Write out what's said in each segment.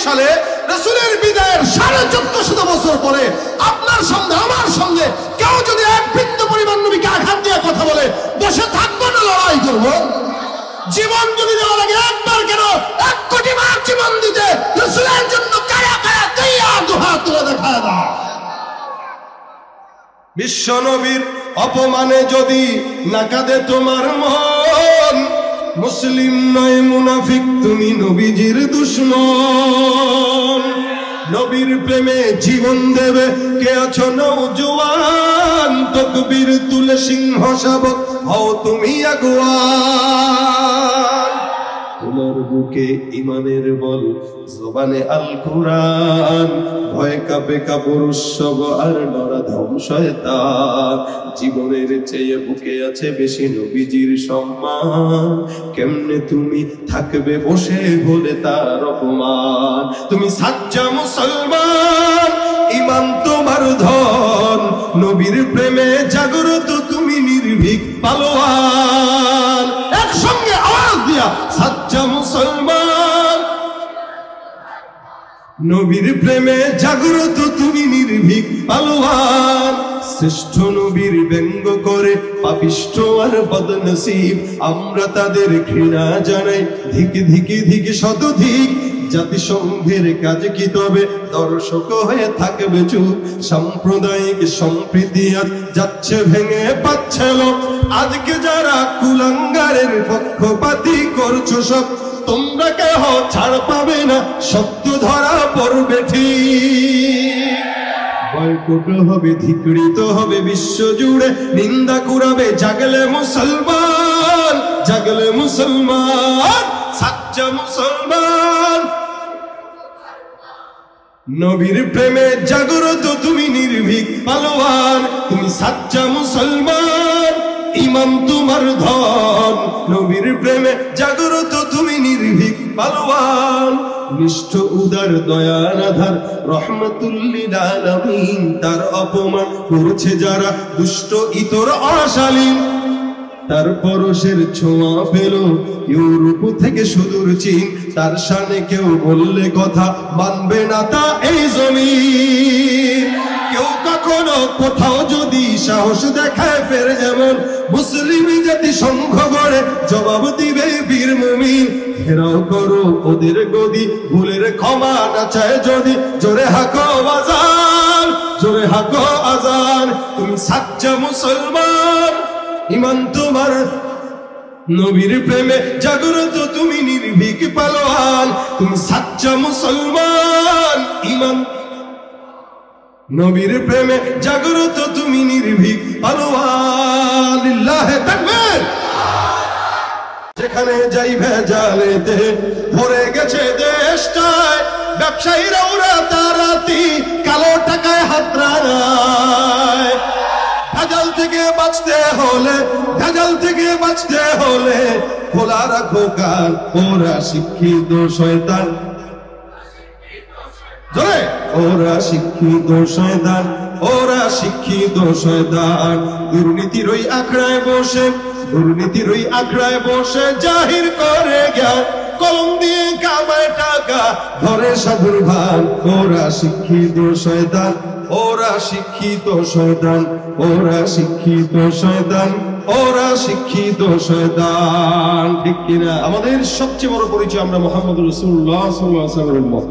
সালে রাসূলের বিদায়ের 1450 বছর পরে আপনার সামনে আমার সামনে কেউ যদি এক বিন্দু পরিমাণ নবীকে আঘাত দিয়ে কথা বলে, বসে থাকবো না লড়াই করব? জীবন যদি দেওয়া লাগে একবার কেন 1 কোটি বার জীবন দিতে রাসূলের জন্য কারা কারা তৈয়ার দুহাত তুলে দেখায় দাও। বিশ্ব নবীর অপমানে যদি না কাঁদে তোমার মন, মুসলিম নয় মুনাফিক তুমি নবীজির দুশমন। নবীর প্রেমে জীবন দেবে কে আছো নওজোয়ান, তাকবীর তুলে সিংহ শাবক হও তুমি আগুয়ান। তোমার বুকে ইমানের বল জবানে আল কুরআন, ভয় কাঁপে কাপড় উৎসব আর ডরা ধম শয়তান। জীবনের চেয়ে বুকে আছে বেশি নবীজির সম্মান, কেমনে তুমি থাকবে বসে হলে তার অপমান। তুমি সাচ্চা মুসলমান, ইমান তোমার ধন, নবীর প্রেমে জাগ্রত তুমি নির্ভীক পালোয়ান। একসঙ্গে আওয়াজ দিয়া সাচ্চা মুসলমান, নবীর প্রেমে জাগ্রত তুমি নির্ভীক পালোয়ান। শ্রেষ্ঠ নবীর ব্যঙ্গ করে পাপিষ্ঠ আর বদনসিব, আমরা তাদের ঘৃণা জানাই ধিকি ধিকি ধিকি শতধিক। জাতিসংঘের কাজ কি তবে দর্শক হয়ে থাকবে চুপ, সাম্প্রদায়িক সম্প্রীতি আজ যাচ্ছে ভেঙে পাচ্ছে লোক। আজকে যারা কুলাঙ্গারের পক্ষপাতী করছো সব, তোমরা কেহ ছাড় পাবে না, সত্য ধরা পড়বে ঠিক। বয়কট হবে, ধিকৃত হবে বিশ্ব জুড়ে, নিন্দা কুড়াবে জাগলে মুসলমান, জাগলে মুসলমান, সাচ্চা মুসলমান। নবীর প্রেমে জাগ্রত তুমি নির্ভীক পালোয়ান, তুমি সাচ্চা মুসলমান, ইমান তোমার ধন, নবীর প্রেমে জাগ্রত তুমি নির্ভীক পালোয়ান। নিষ্ঠ উদার দয়ার আধার রহমাতুল লিল আলামিন, তার অপমান করছে যারা দুষ্ট ইতর অশালীন। তার পরশের ছোঁয়া পেল ইউরোপ থেকে সুদূর চীন, তার শানে কেউ বললে কথা মানবে না তা এই জমিন। কেউ কখনো কোথাও যদি সাহস দেখায় ফের যেমন, মুসলিম জাতি সংঘ গড়ে জবাব দিবে বীর মুমিন। ঘেরাও করো ওদের গদি, ভুলের ক্ষমা না চায় যদি, জোরে হাকো আজান, জোরে হাকো আজান। তুমি সাচ্চা মুসলমান, ইমান তোমার, নবীর প্রেমে জাগ্রত তুমি নির্ভীক পালোয়ান। তুমি সাচ্চা মুসলমান, ইমান, নবীর প্রেমে জাগ্রত তুমি নির্ভীক পালোয়ান। লিল্লাহে তাকবীর। যেখানে যাই ভেজালেতে ভরে গেছে দেশটায়, ব্যবসায়ীরা ওরা তারাতি কালো টাকায় হাত রাঙায়। ভেজাল থেকে বাঁচতে হলে, ভেজাল থেকে বাঁচতে হলে খোলা রাখো কান, ওরা শিক্ষিত শয়তান, জোরে, ওরা শিক্ষিত শয়তান, ওরা শিক্ষিত শয়তান। দুর্নীতির ওই আখড়ায় বসে, দুর্নীতির ওই আখড়ায় বসে জাহির করে জ্ঞান, কলম দিয়ে কামায় টাকা ধরে সাধুর ভান। ওরা শিক্ষিত শয়তান, ওরা শিক্ষিত শয়তান, ওরা শিক্ষিত শয়তান, ওরা শিক্ষিত শয়তান। ঠিক কিনা? আমাদের সবচেয়ে বড় পরিচয় আমরা মুহাম্মদ রাসূলুল্লাহ সাল্লাল্লাহু আলাইহি ওয়াসাল্লামের উম্মত।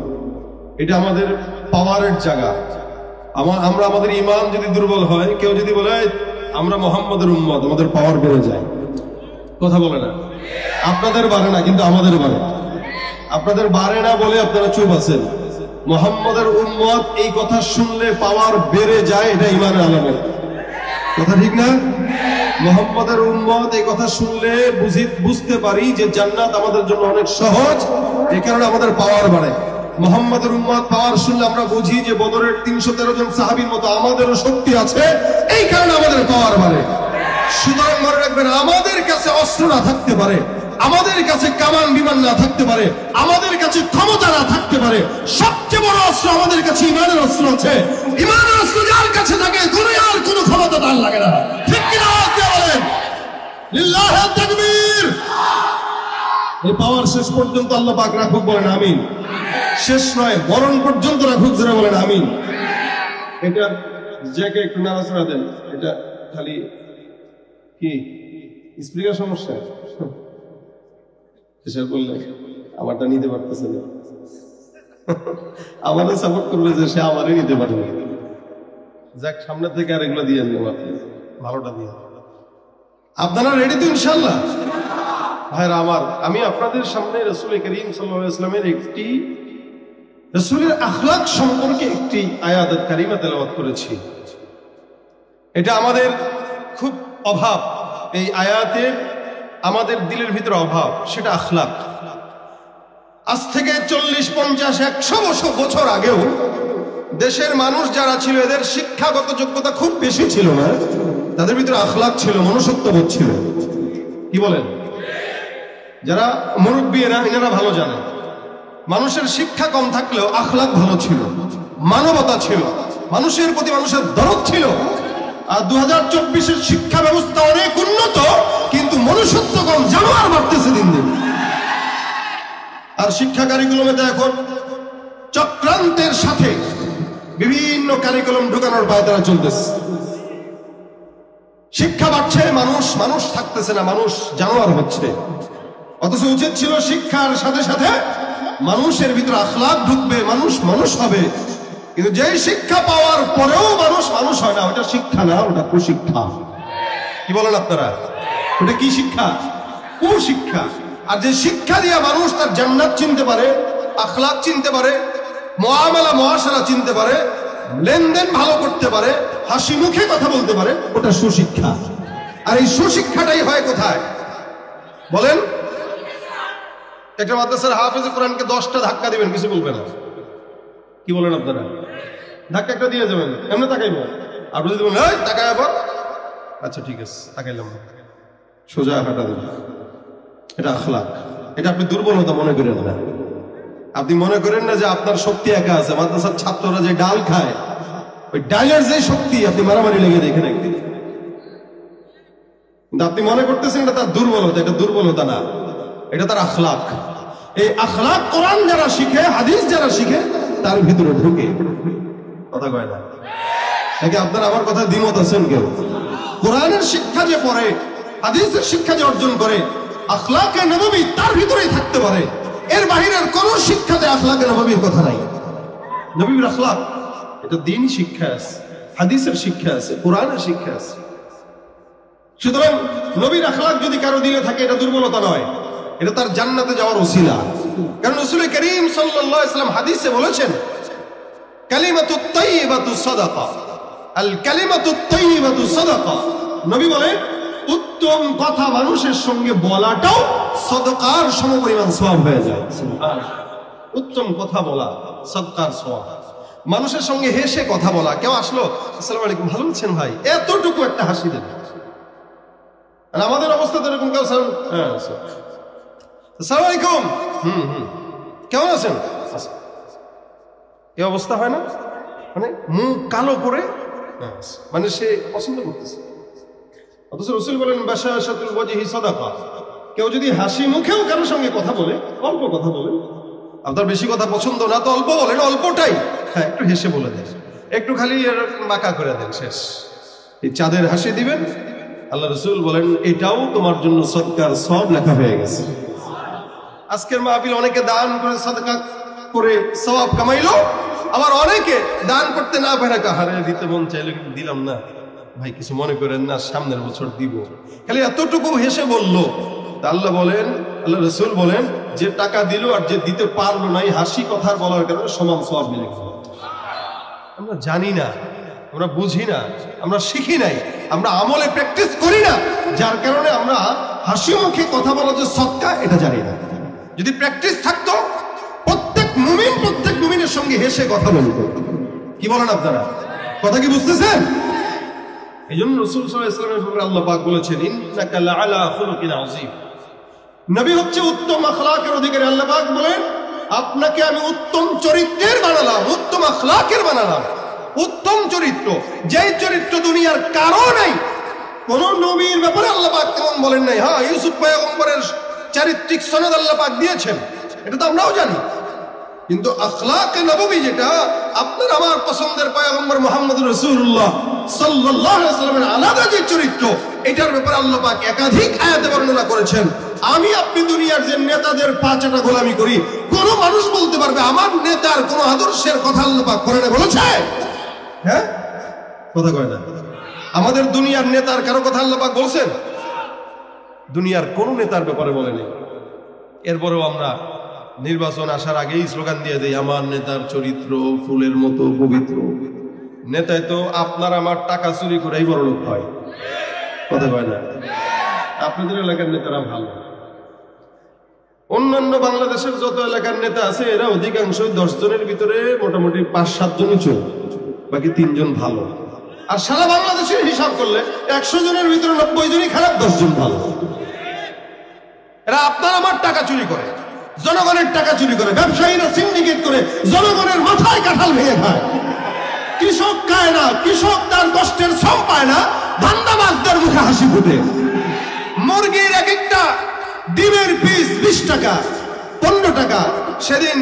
এটা আমাদের পাওয়ারের জায়গা। আমরা আমাদের ঈমান যদি দুর্বল হয়, কেউ যদি বলে আমরা মুহাম্মদের উম্মত, আমাদের পাওয়ার বেড়ে যায়। কথা বলে না? আপনাদের বাড়ে না, কিন্তু আমাদের বাড়ে। আপনাদের বাড়ে না বলে আপনারা চুপ আছেন। মুহাম্মদের উম্মত এই কথা শুনলে পাওয়ার বেড়ে যায়, এটা ঈমানের আলামত। কথা ঠিক না? মুহাম্মদের উম্মত এই কথা শুনলে বুঝতে পারি যে জান্নাত আমাদের জন্য অনেক সহজ, এই কারণে আমাদের পাওয়ার বাড়ে। মুহাম্মদের উম্মত পাওয়ার শুনলে আমরা বুঝি যে বদরের 313 জন সাহাবীর মতো আমাদেরও শক্তি আছে, এই কারণে আমাদের পাওয়ার বাড়ে। সুতরাং মনে রাখবেন, আমাদের কাছে অস্ত্র না থাকতে পারে, আমাদের কাছে কামান বিমান না থাকতে পারে, আমাদের কাছে ক্ষমতা না থাকতে পারে, সবচেয়ে বড় অস্ত্র আমাদের কাছে ঈমানের অস্ত্র আছে। ঈমানের অস্ত্র যার কাছে থাকে, দুনিয়ার কোনো ক্ষমতা তার লাগে না। ঠিক কিনা? আওয়াজ দিয়ে বলেন লিল্লাহি তাকবীর। এই পাওয়ার শেষ পর্যন্ত আল্লাহ পাক রাখুক, বলেন আমিন। শেষ নয়, মরণ পর্যন্ত রাখুক, যারা বলেন আমিন। এটা জ্যাকে একটু নাড়াচাড়া দেন, এটা খালি কি স্পিকার সমস্যা এসব বললে আমারটা নিতে পারতেছে না, আমারও সাপোর্ট করবে যে সে আমারই নিতে পারবে। যাক, সামনে থেকে আর এগুলো দিয়ে নেব, আপনি ভালোটা দিয়ে। আপনারা রেডি তো ইনশাল্লাহ? ভাইরা আমার, আমি আপনাদের সামনে রাসূল করিম সাল্লাল্লাহু আলাইহি ওয়াসাল্লামের একটি রাসূলের আখলাক সম্পর্কে একটি আয়াত কারিমা তেলাওয়াত করেছি। এটা আমাদের খুব অভাব, এই আয়াতের আমাদের দিলের ভিতরে অভাব, সেটা আখলাক। আজ থেকে 40-50-100 বছর আগেও দেশের মানুষ যারা ছিল, এদের শিক্ষাগত যোগ্যতা খুব বেশি ছিল না, তাদের ভিতরে আখলাক ছিল, মনুষ্যত্ববোধ ছিল। কি বলেন? যারা মুরব্বী এনারা ভালো জানেন, মানুষের শিক্ষা কম থাকলেও আখলাক ভালো ছিল, মানবতা ছিল, মানুষের প্রতি মানুষের দরদ ছিল। আর 2024-এর শিক্ষা ব্যবস্থা অনেক উন্নত, কিন্তু মনুষ্যত্ব কম, জানোয়ার বাড়তেছে দিন দিন। আর শিক্ষা কারিকুলামে তো এখন চক্রান্তের সাথে বিভিন্ন কারিকুলাম ঢুকানোর পায়তারা চলতেছে। শিক্ষা বাড়ছে, মানুষ থাকতেছে না, মানুষ জানোয়ার হচ্ছে। অথচ উচিত ছিল শিক্ষার সাথে সাথে মানুষের ভিতরে আখলাক ঢুকবে, মানুষ হবে। কিন্তু যেই শিক্ষা পাওয়ার পরেও মানুষ হয় না, ওটা শিক্ষা না, ওটা কুশিক্ষা। কি বলেন আপনারা? ওটা কি শিক্ষা? কুশিক্ষা। আর যে শিক্ষা দিয়ে মানুষ তার জান্নাত চিনতে পারে, আখলাক চিনতে পারে, মুআমালা মুআশারা চিনতে পারে, লেনদেন ভালো করতে পারে, হাসি মুখে কথা বলতে পারে, ওটা সুশিক্ষা। আর এই সুশিক্ষাটাই হয় কোথায় বলেন? একটা মাদ্রাসার হাফেজে কোরআনকে 10টা ধাক্কা দিবেন, কিছু বলবে না। কি বলেন আপনারা? ধাক্কা একটা দিয়ে যাবেন, এমনি তাকাইবো। আর যদি বলেন এই তাকাই আবার, আচ্ছা ঠিক আছে তাকাইলাম, সোজা হাঁটা দেবেন। এটা আখলাক। এটা আপনি দুর্বলতা মনে করেন না। আপনি মনে করেন না যে আপনার শক্তি একা আছে। মাদ্রাসার ছাত্ররা যে ডাল খায়, ওই ডালের যে শক্তি, আপনি মারামারি লেগে দেখেন একদিন। কিন্তু আপনি মনে করতেছেন এটা তার দুর্বলতা, এটা দুর্বলতা না, এটা তার আখলাক। এই আখলাক কোরআন যারা শিখে, হাদিস যারা শিখে, তার ভিতরে ঢুকে। কথা কয় না নাকি? আপনারা আমার কথা দ্বিমত আছেন কেউ? কোরআনের শিক্ষা যে পড়ে, হাদিসের শিক্ষা যে অর্জন করে, আখলাকে নববী তার ভিতরেই থাকতে পারে। এর বাহিরের কোন শিক্ষাতে আখলাকে নববীর কথা নাই। নবীর আখলাক, এটা দ্বীনি শিক্ষা আছে, হাদিসের শিক্ষা আছে, কোরআনের শিক্ষা আছে। সুতরাং নবীর আখলাক যদি কারো দিলে থাকে, এটা দুর্বলতা নয়, এটা তার জান্নাতে যাওয়ার ওসিলা। কারণ রাসূল করিম সাল্লাল্লাহু আলাইহি ওয়াসাল্লাম হাদিসে বলেছেন, কালিমাতুত তাইয়্যিবাতু সাদাকা, আল কালিমাতুত তাইয়্যিবাতু সাদাকা। নবী বলেন, উত্তম কথা মানুষের সঙ্গে বলাটাও সাদাকার সমপরিমাণ সওয়াব হয়ে যায়। উত্তম কথা বলা সাদকার সওয়াব। মানুষের সঙ্গে হেসে কথা বলা, কেউ আসলো, আসসালামু আলাইকুম, ভালো আছেন ভাই, এতটুকু একটা হাসি দেন। আর আমাদের অবস্থা তো এরকম, কেউ আসসালামু আলাইকুম, কেমন আছেন, এই অবস্থা হয় না? মানে মুখ কালো করে, মানে সে পছন্দ করতেছে। অথচ রাসূল বলেন, বাশাশাতুল ওয়াজহি সাদাকা। কেউ যদি হাসি মুখেও কারোর সঙ্গে কথা বলে, অল্প কথা বলে, আপনার বেশি কথা পছন্দ না তো অল্প বলেন, অল্পটাই, হ্যাঁ একটু হেসে বলে দেন, একটু খালি এরকম বাঁকা করে দেন, শেষ। এই চাঁদের হাসি দিবেন, আল্লাহ রাসূল বলেন এটাও তোমার জন্য সদকার সওয়াব লেখা হয়ে গেছে। আজকের মাহফিল অনেকে দান করে সাদকা করে সওয়াব কামাইলো, আবার অনেকে দান করতে না পারে, হারে দিতে মন চাইলে দিলাম না, ভাই কিছু মনে করেন না, সামনের বছর দিব, খালি এতটুকু হেসে বললো। আল্লাহ বলেন, আল্লাহ রাসূল বলেন, যে টাকা দিল আর যে দিতে পারলো না, এই হাসি কথা বলার কারণে সমান সওয়াব মিলে গেল। আমরা জানি না, আমরা বুঝি না, আমরা শিখি নাই, আমরা আমলে প্র্যাকটিস করি না, যার কারণে আমরা হাসি মুখে কথা বলা যে সদকা, এটা জানি না। যদি প্র্যাকটিস থাকতো, প্রত্যেক মুমিনের সঙ্গে হেসে কথা বলতো। কি বলেন আপনারা? কথা কি বুঝতেছেন? এই জন্য রাসূল সাল্লাল্লাহু আলাইহি ওয়াসাল্লামের ব্যাপারে আল্লাহ পাক বলেছেন, ইন্নাকা লাআলা খুলুকিন আযীম। নবী হচ্ছে উত্তম আখলাকের অধিকারী। আল্লাহ পাক বলেন, আপনাকে আমি উত্তম চরিত্রের বানালাম, উত্তম আখলাকের বানালাম। উত্তম চরিত্র, যেই চরিত্র দুনিয়ার কারো নাই। কোন নবীর ব্যাপারে আল্লাহ পাক তেমন বলেন নাই। হ্যাঁ, ইউসুফ পয়গম্বরের চারিত্রিক সনদ আল্লাহ পাক দিয়েছেন, এটা তো আমরাও জানি। কিন্তু আখলাকে নববী যেটা আপনার আমার পছন্দের পয়গম্বর মুহাম্মদ রাসূলুল্লাহ সাল্লাল্লাহু আলাইহি ওয়াসাল্লামের আলাদা যে চরিত্র, এটার ব্যাপারে আল্লাহ পাক একাধিক আয়াতে বর্ণনা করেছেন। আমি আপনি দুনিয়ার যে নেতাদের পাঁচটা গোলামি করি, কোন মানুষ বলতে পারবে আমার নেতার কোন আদর্শের কথা আল্লাহ পাক কোরআনে বলেছে? হ্যাঁ, কথা কয় না। আমাদের দুনিয়ার নেতার কারো কথা আল্লাহ পাক বলছেন? দুনিয়ার কোন নেতার ব্যাপারে বলেনি। এরপরেও আমরা নির্বাচন আসার আগেই স্লোগান দিয়ে দেই, আমার নেতার চরিত্র ফুলের মতো পবিত্র। নেতায় তো আপনার আমার টাকা চুরি করেই বড় লোক হয়, কথা কয় না। আপনাদের এলাকার নেতারা ভালো, অন্যান্য বাংলাদেশের যত এলাকার নেতা আছে এরা অধিকাংশ 10 জনের ভিতরে মোটামুটি 5-7 জনই চোর, বাকি 3 জন ভালো। আর সারা বাংলাদেশের হিসাব করলে 100 জনের ভিতরে 90 জনই খারাপ, 10 জন ভালো। এরা আপনার আমার টাকা চুরি করে, জনগণের টাকা চুরি করে, ব্যবসায়ীরা সিন্ডিকেট করে জনগণের মাথায় কাঁঠাল ভেঙে খায়। কৃষক খায় না, কৃষক তার কষ্টের শ্রম পায় না, ধান্দাবাজদের মুখে হাসি ফুটে। মুরগির এক একটা ডিমের পিস 20 টাকা 15 টাকা। সেদিন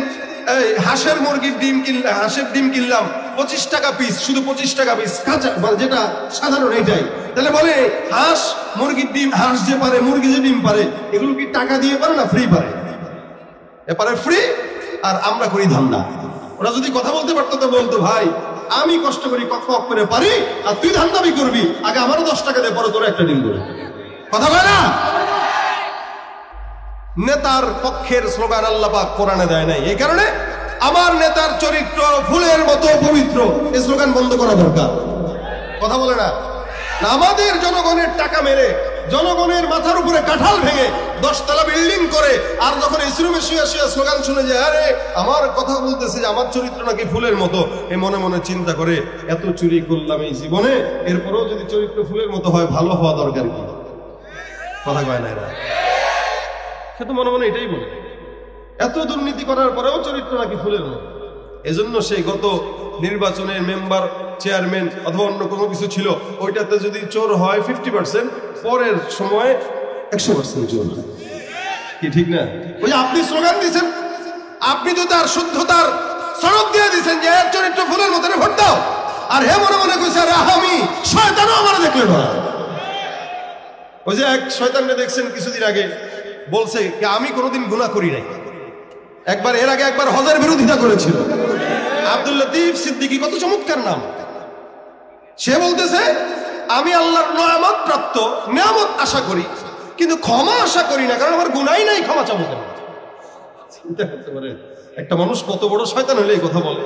হাঁসের মুরগির ডিম কিনলাম, হাঁসের ডিম কিনলাম 25 টাকা পিস, শুধু 25 টাকা পিস, কাঁচা যেটা সাধারণ এইটাই। তাহলে বলে হাঁস মুরগির ডিম, হাঁস যে পারে মুরগি যে ডিম পারে, এগুলো কি টাকা দিয়ে পারে না ফ্রি পারে? এপারে ফ্রি, আর আমরা করি ধান্দা। ওরা যদি কথা বলতে পারতো তো বলতো, ভাই আমি কষ্ট করি কক করে পারি, আর তুই ধান্দাবি করবি, আগে আমারও 10 টাকা দে, পরে তোরা একটা ডিম করে। কথা বলে না। নেতার পক্ষের স্লোগান আল্লাহ পাক কোরআনে দেয় নাই, এই কারণে আমার নেতার চরিত্র ফুলের মতো পবিত্র, এই স্লোগান বন্ধ করা দরকার। কথা বলে না। আমাদের জনগণের টাকা মেরে, জনগণের মাথার উপরে কাঁঠাল ভেঙে 10 তলা বিল্ডিং করে, আর যখন ইসরুমে শুয়ে শুয়ে স্লোগান শুনে যায়, আরে আমার কথা বলতেছে যে আমার চরিত্র নাকি ফুলের মতো, এ মনে মনে চিন্তা করে এত চুরি করলাম এই জীবনে, এরপরেও যদি চরিত্র ফুলের মতো হয়, ভালো হওয়া দরকার কি? কথা কয় না এরা। সে তো মনে মনে এটাই বলে, এত দুর্নীতি করার পরেও চরিত্র নাকি ফুলের মতো। এজন্য সেই গত নির্বাচনের মেম্বার, চেয়ারম্যান অথবা অন্য কোনো কিছু ছিল, ওইটাতে যদি চোর হয় 50%, পরের সময় 100% চোর হয়। কি ঠিক না? ওই যে আপনি স্লোগান দিয়েছেন, আপনি তো তার শুদ্ধতার সনদ দিয়ে দিয়েছেন যে এর চরিত্র ফুলের মতো, ভোট দাও। আর হে মনে মনে কইছে, আরে আমি শয়তানও আমার দেখলে না। ওই যে এক শয়তানকে দেখছেন কিছুদিন আগে, বলছে আমি কোনোদিন গুনাহ করি নাই। একবার এর আগে একবার হজের বিরোধিতা করেছিল। আব্দুল লতিফ সিদ্দিকী, কত চমৎকার নাম। সে বলতেছে আমি আল্লাহর নিয়ামত প্রাপ্ত, নিয়ামত আশা করি, কিন্তু ক্ষমা আশা করি না, কারণ আমার গুনাহই নাই, ক্ষমা চাবো কেন? চিন্তা করতে পারে একটা মানুষ কত বড় শয়তান হলে এই কথা বলে,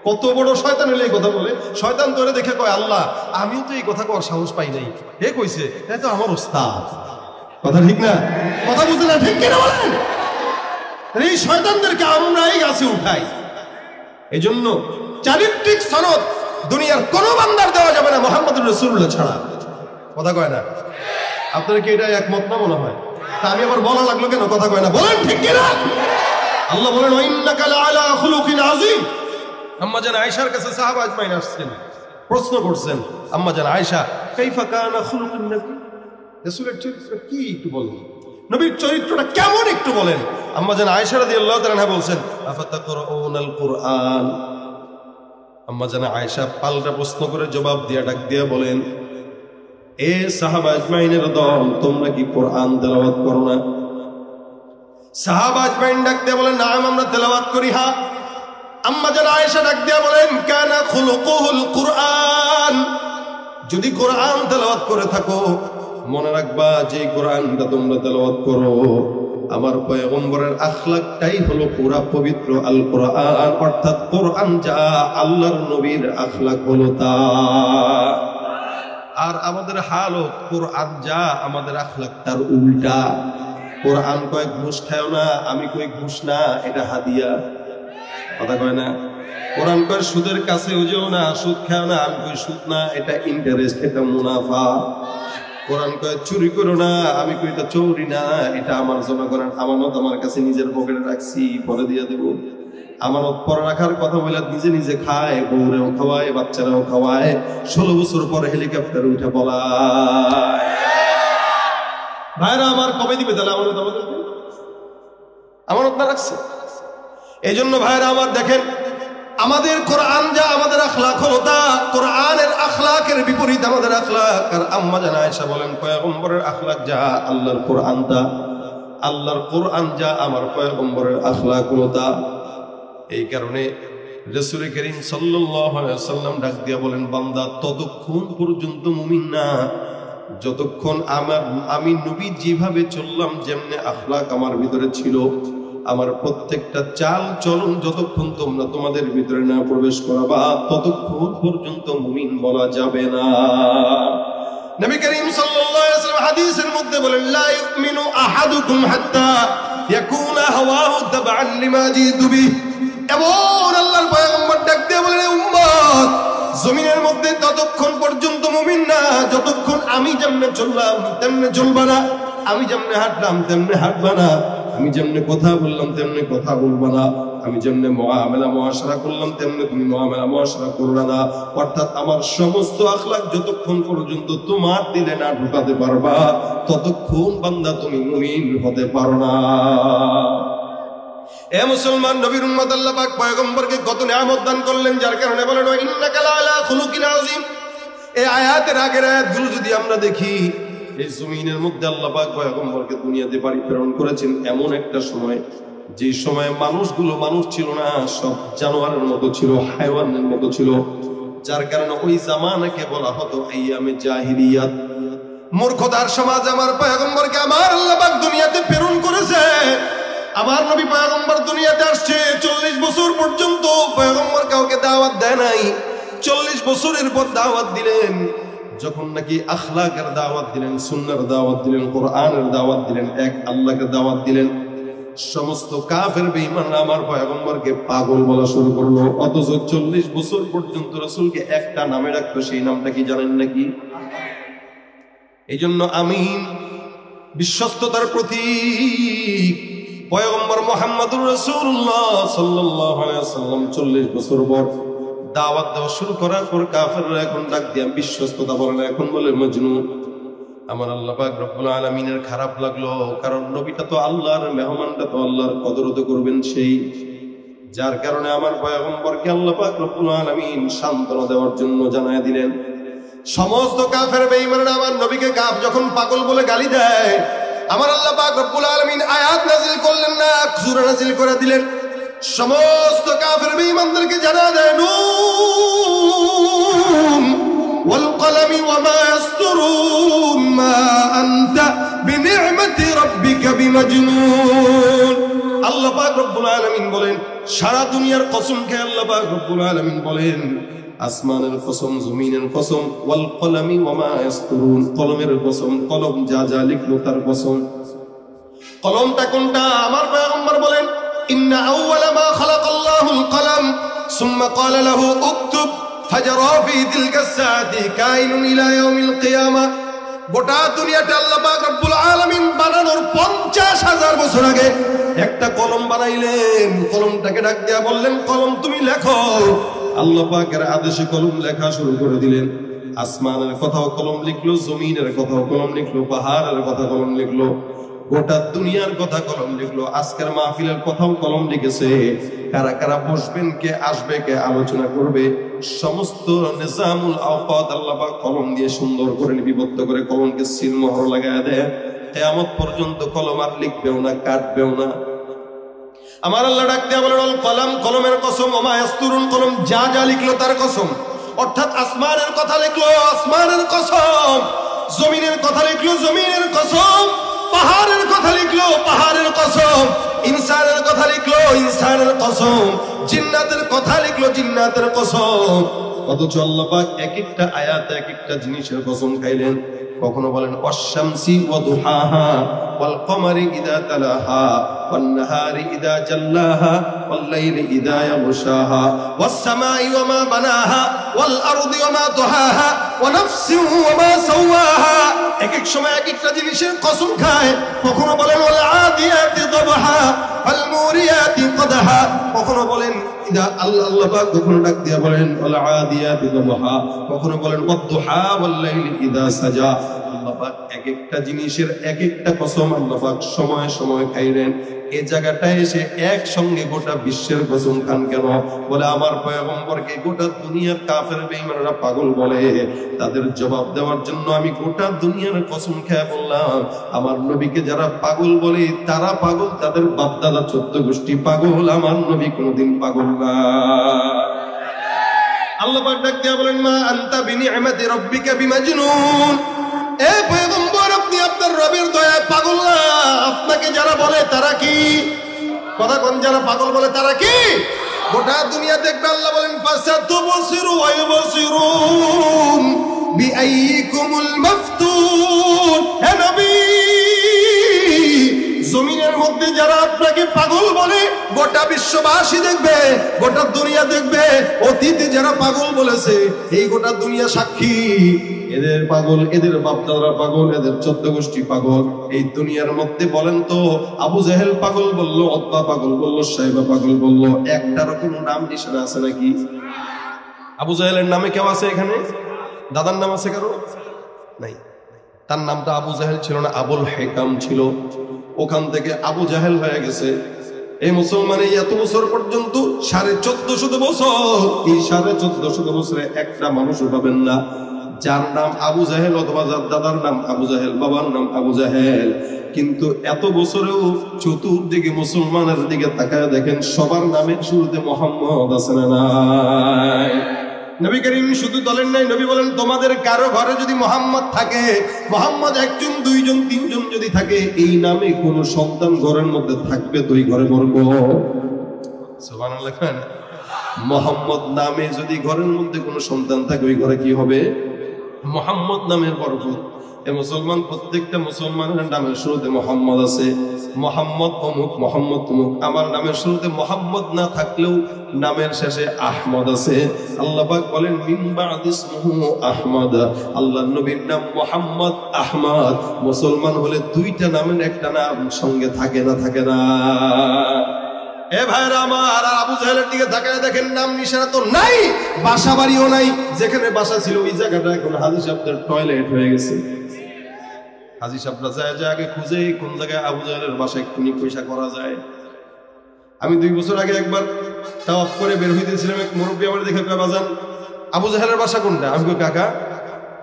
কত বড় শয়তান হলে এই কথা বলে। শয়তান তোরে দেখে কয়, আল্লাহ আমিও তো এই কথা কর সাহস পাই নাই, হে কইছে তাই তো আমার ওস্তাদ। কথা ঠিক না? কথা বুঝে না, ঠিক কিনা বলেন? এই শয়তানদেরকে আমরাই গাছে উঠাই। এই জন্য চারিত্রিক সনদ দুনিয়ার কোন বান্দার দেওয়া যাবে না মুহাম্মদুর রাসূলুল্লাহ ছাড়া। কথা কয় না? আপনারা কি এটা একমত না মনে হয়? তা আমি আবার বলা লাগলো কেন? কথা কয় না, বলেন ঠিক কিনা? আল্লাহ বলেন ইন্নাকা লাআলা খুলুকিন আযীম। আম্মা জান আয়েশার কাছে সাহাবা আজমাইন আসছেন, প্রশ্ন করছেন, আম্মা জান আয়েশা কাইফা কানা খুলুকুন নবী, রাসূলের চরিত্র কি একটু বলেন, নবীর চরিত্রটা কেমন একটু বলেন। আম্মা জান আয়েশা রাদিয়াল্লাহু তাআলা আনহা বলছেন আফাতাকরাউনাল কুরআন। আম্মা জান আয়েশা পাল্টা প্রশ্ন করে জবাব দিয়া ডাক দিয়া বলেন, এ সাহাবা আজমাইনের দল, তোমরা কি কোরআন তেলাওয়াত করো না? সাহাবা আজমাইন ডাক দিয়া বলেন, নাম আমরা তেলাওয়াত করি। হ্যাঁ। আম্মা জান আয়েশা ডাক দিয়া বলেন, কানা খুলুকুল কুরআন। যদি কোরআন তেলাওয়াত করে থাকো, মনে রাখবা যে কোরআনটা তোমরা তেলাওয়াত করো, আমার পয়গম্বরের আখলাকটাই হলো পুরা পবিত্র আল কোরআন, অর্থাৎ কোরআন যা আল্লাহর নবীর আখলাক হলো তা। আর আমাদের হালত কোরআন যা, আমাদের আখলাক তার উল্টা। কোরআন কয় ঘুষ খাও না, আমি কই ঘুষ না, এটা হাদিয়া। কথা কয় না? কোরআন কয় সুদের কাছে যেও না, সুদ খাও না, আমি কই সুদ না, এটা ইন্টারেস্ট, এটা মুনাফা। কোরআন কয় চুরি করো না, আমি কই এটা চৌরি না, এটা আমার জমা করার আমানত, আমার কাছে নিজের পকেটে রাখছি, পরে দিয়ে দেবো। আমানত পরে রাখার কথা বলে নিজে নিজে খায়, বউরেও খাওয়ায়, বাচ্চারাও খাওয়ায়, 16 বছর পরে হেলিকপ্টারে উঠে পলায়। ভাইরা আমার কবে দিবে তাহলে আমানত? আমাদের আমানত না রাখছে। এইজন্য ভাইরা আমার দেখেন, আমাদের কোরআন যা, আমাদের আখলাক হলো তা। কোরআনের আখলাকের বিপরীত আমাদের আখলাক। আর আম্মা জান আয়েশা বলেন, পয়গম্বরের আখলাক যা, আল্লাহর কোরআন তা। আল্লাহর কোরআন যা, আমার পয়গম্বরের আখলাক হলো তা। এই কারণে রাসূল করিম সাল্লাল্লাহু আলাইহি ওয়াসাল্লাম ডাক দিয়া বলেন, বান্দা ততক্ষণ পর্যন্ত মুমিন না যতক্ষণ আমি নবী যেভাবে চললাম, যেমনে আখলাক আমার ভিতরে ছিল, আমার প্রত্যেকটা চাল চলন যতক্ষণ তোমরা তোমাদের ভিতরে না প্রবেশ করাবা, ততক্ষণ পর্যন্ত মুমিন বলা যাবে না। নবী করিম সাল্লাল্লাহু আলাইহি ওয়াসাল্লাম হাদিসের মধ্যে বলেন, লা ইউমিনু আহাদুকুম হাত্তা ইয়াকুনা হাওয়াহু তাবআন লিমা জিতু বিহি। এমন আল্লাহর পয়গম্বর ডাক দিয়ে বলেন, উম্মত জমিনের মধ্যে ততক্ষণ পর্যন্ত মুমিন না যতক্ষণ আমি যেমনে চললাম তেমনে চলবা না, আমি যেমনে হাঁটলাম তেমনে হাঁটবা না, আমি যেমনে কথা বললাম তেমনে কথা বলবা না, আমি যেমনে মুআমালা মুআশারা করলাম তেমনে তুমি মুআমালা মুআশারা করবা না। অর্থাৎ আমার সমস্ত আখলাক যতক্ষণ পর্যন্ত তোমার দিলে না ঢুকাতে পারবা, ততক্ষণ বান্দা তুমি মুমিন হতে পারো না। এ মুসলমান, নবীর উম্মত, আল্লাহ পাক পয়গম্বরকে কত নিয়ামত দান করলেন, যার কারণে বলেন, ইন্নাকা লাআলা খুলুকিন আযীম। এই আয়াতের আগের আয়াতগুলো যদি আমরা দেখি, এই জমিনের মধ্যে আল্লাহ পাক পয়গম্বরকে দুনিয়াতে প্রেরণ করেছেন এমন একটা সময়, যে সময় মানুষগুলো মানুষ ছিল না, সব জানোয়ারের মতো ছিল, হায়ওয়ানের মতো ছিল। যার কারণে ওই জামানাকে বলা হতো আইয়ামে জাহিলিয়াত, মূর্খতার সমাজ। আমার পয়গম্বরকে আমার আল্লাহ পাক দুনিয়াতে প্রেরণ করেছে। আমার নবী পয়গম্বর দুনিয়াতে আসছে, 40 বছর পর্যন্ত পয়গম্বর কাউকে দাওয়াত দেয় নাই। 40 বছরের পর দাওয়াত দিলেন, যখন নাকি আখলাকের দাওয়াত দিলেন, সুন্নাহর দাওয়াত দিলেন, কোরআনের দাওয়াত দিলেন, এক আল্লাহকে দাওয়াত দিলেন, সমস্ত কাফের বেঈমানরা আমার পয়গম্বরকে পাগল বলা শুরু করলো। অথচ 40 বছর পর্যন্ত রাসূলকে একটা নামে রাখতো, সেই নামটা কি জানেন নাকি? এই জন্য আমিন বিশ্বস্ততার প্রতীক পয়গম্বর মুহাম্মদুর রাসূলুল্লাহ সাল্লাল্লাহু আলাইহি ওয়াসাল্লাম 40 বছর পর দাওয়াত দেওয়া শুরু করার পর কাফেররা এখন ডাক দিয়া বিশ্বস্ততা বলে না, এখন বলে মজনু। আমার আল্লাহ পাক রব্বুল আলামিনের খারাপ লাগলো, কারণ নবীটা তো আল্লাহর মেহমানটা তো আল্লাহর কদরত করবেন সেই, যার কারণে আমার পয়গম্বরকে আল্লাহ পাক রব্বুল আলামিন সান্ত্বনা দেওয়ার জন্য জানায় দিলেন। সমস্ত কাফের বেঈমানরা আমার নবীকে কাফ যখন পাগল বলে গালি দেয়, আমার আল্লাহ পাক রব্বুল আলামিন আয়াত নাযিল করলেন না, সূরা নাযিল করে দিলেন। সমস্ত কাফের বেঈমানদেরকে জানা দেয়, নুন ওয়াল কলামি ওয়া মা ইয়াসতুরুন মা আনতা বিনি'মাতি রাব্বিকা বিমাজনুন। আল্লাহ পাক রব্বুল আলামিন বলেন, সারা দুনিয়ার কসম খেয়ে আল্লাহ পাক রব্বুল আলামিন বলেন, আসমানের কসম, জমিনের কসম, ওয়াল কলামি ওয়া মা ইয়াসতুরুন, কলমের কসম, কলম যা যা লিখলো তার কসম। কলমটা কোনটা? আমার পয়গম্বর বলেন, ইন্না আউওয়ালা মা খালাকাল্লাহুল কলম সুম্মা ক্বালা লাহু উকতুব ফাজারা ফি তিলকা সাআতি কাইনুন ইলা ইয়াউমিল কিয়ামাহ। গোটা দুনিয়াটা আল্লাহ পাক রব্বুল আলামিন বানানোর 50,000 বছর আগে একটা কলম বানাইলেন। কলমটাকে ডাক দিয়া বললেন, কলম তুমি লেখো। আল্লাহ পাকের আদেশে কলম লেখা শুরু করে দিলেন। আসমানের কথাও কলম লিখলো, জমিনের কথাও কলম লিখলো, পাহাড়ের কথা কলম লিখলো, গোটা দুনিয়ার কথা কলম লিখলো। আজকের মাহফিলের কথাও কলম লিখেছে। কারা কারা বসবেন, কে আসবে, কে আলোচনা করবে, সমস্ত নিজামুল আওকাত আল্লাহ পাক কলম দিয়ে সুন্দর করে লিপিবদ্ধ করে কলমকে সিলমোহর লাগায় দেয়। কিয়ামত পর্যন্ত কলম আর লিখবেও না, কাটবেও না। আমার আল্লাহ ডাক দিয়া বলেন, আল কলম, কলমের কসম, ওয়া মা ইয়াসতুরুন, কলম যা যা লিখলো তার কসম। অর্থাৎ আসমানের কথা লিখলো, আসমানের কসম, জমিনের কথা লিখলো, জমিনের কসম, পাহাড়ের কথা লিখলো, পাহাড়ের কসম, ইনসানের কথা লিখলো, ইনসানের কসম, জিন্নাতের কথা লিখলো, জিন্নাতের কসম। অথচ আল্লাহ পাক এক একটা আয়াতে এক একটা জিনিসের কসম খাইলেন। কখনো বলেন ওয়াশ-শামসি ওয়া দুহাহা ওয়াল কমারি ইযা তালাহা ওয়ান নাহারি ইযা জাল্লাহা ওয়াল লাইলি ইযা ইয়াগশাহা ওয়াস সামাই ওয়া মা বানাহা ওয়াল আরদি ওয়া মা তাহাহা ওয়া নাফসিন ওয়া মা সাওয়াহা। এক এক সময় এক একটা জিনিসের কসম খায়। কখনো বলেন ওয়াল আদিয়াতি দাবহা ওয়াল মুরিয়াতি কদহা। কখনো বলেন ইদা আল্লাহ পাক কখনো ডাক দিয়া বলেন ওয়াল আদিয়াতি দাবহা, কখনো বলেন ওয়াদ-দুহা ওয়াল লাইলি ইযা সাজা। আল্লাহ পাক এক একটা জিনিসের এক একটা কসম আল্লাহ পাক সময় সময় খাইলেন। এই জায়গাটায় এসে একসঙ্গে গোটা বিশ্বের কসম খান কেন? বলে আমার পয়গম্বরকে গোটা দুনিয়ার কাফের বেঈমানরা পাগল বলে, তাদের জবাব দেওয়ার জন্য আমি গোটা দুনিয়ার কসম খেয়ে বললাম আমার নবীকে যারা পাগল বলে তারা পাগল, তাদের বাপ দাদা 14 গোষ্ঠী পাগল, আমার নবী কোনোদিন পাগল না। আল্লাহ পাক ডাক দিয়া বলেন মা আনতা বিনিআমাতি রাব্বিকা বিমাজনুন। এ পয়গম্বর আপনি আপনার রবের দয়ায় পাগল না। আপনাকে যারা বলে তারা কি কথা কোন, যারা পাগল বলে তারা কি? গোটা দুনিয়া দেখবে। আল্লাহ বলেন ফাসাতুবসিরু ওয়া ইউবসিরুন বিআইয়িকুমুল মাফতুন। হে নবী, জমিনের মধ্যে যারা আপনাকে পাগল বলে গোটা বিশ্ববাসী দেখবে, গোটা দুনিয়া দেখবে। অতীতে যারা পাগল বলেছে এই গোটা দুনিয়া সাক্ষী, এদের পাগল, এদের বাপদাদারা পাগল, এদের 14 গোষ্ঠী পাগল। এই দুনিয়ার মধ্যে বলেন তো আবু জাহেল পাগল বললো, উতবা পাগল বললো, সাইবা পাগল বললো, একটারও কোনো নাম নিশানা আছে নাকি? আবু জাহেলের নামে কেউ আছে এখানে? দাদার নাম আছে কারো? নাই। তার নামটা আবু জাহেল ছিল না, আবুল হেকাম ছিল। ওখান থেকে আবু জাহেল হয়ে গেছে। এই মুসলমান এই এত বছর পর্যন্ত 1450 বছর, এই 1450 বছরে একটা মানুষও পাবেন না যার নাম আবু জাহেল অথবা যার দাদার নাম আবু জাহেল, বাবার নাম আবু জাহেল। কিন্তু এত বছরেও চতুর্দিকে মুসলমানের দিকে তাকায় দেখেন সবার নামের শুরুতে মোহাম্মদ আছে না নাই? নবী করিম শুধু বলেন নাই, নবী বলেন তোমাদের কারো ঘরে যদি মোহাম্মদ থাকে, মোহাম্মদ 1 জন 2 জন 3 জন যদি থাকে, এই নামে কোন সন্তান ঘরের মধ্যে থাকবে তো ওই ঘরে বরকত। সুবহানাল্লাহ। মোহাম্মদ নামে যদি ঘরের মধ্যে কোনো সন্তান থাকে ওই ঘরে কি হবে? মোহাম্মদ নামের বরকত। এই মুসলমান প্রত্যেকটা মুসলমানের নামের শুরুতে মোহাম্মদ আছে, মোহাম্মদ অমুক, মোহাম্মদ অমুক। আমার নামের শুরুতে মোহাম্মদ না থাকলেও নামের শেষে আহমদ আছে। আল্লাহ পাক বলেন মিন বা'দি ইসমুহু আহমদ, আল্লাহর নবীর নাম মোহাম্মদ, আহমদ। মুসলমান হলে 2টা নামের একটা নাম সঙ্গে থাকে না, থাকে না? এ ভাইরা আমার, আর আবু জাহেলের দিকে তাকায় দেখেন নাম নিশানা তো নাই, বাসা বাড়িও নাই। যেখানে বাসা ছিল ওই জায়গাটা এখন হাজী সাহেবদের টয়লেট হয়ে গেছে। হাজী সাহেবরা যায় যে আগে খুঁজে কোন জায়গায় আবু জাহেলের বাসা একটু পয়সা করা যায়। আমি 2 বছর আগে একবার তাওয়াফ করে বের হইতেছিলাম, এক মুরব্বী আমার দেখে কয় বাজান আবু জাহেলের বাসা কোনটা? আমি কই কাকা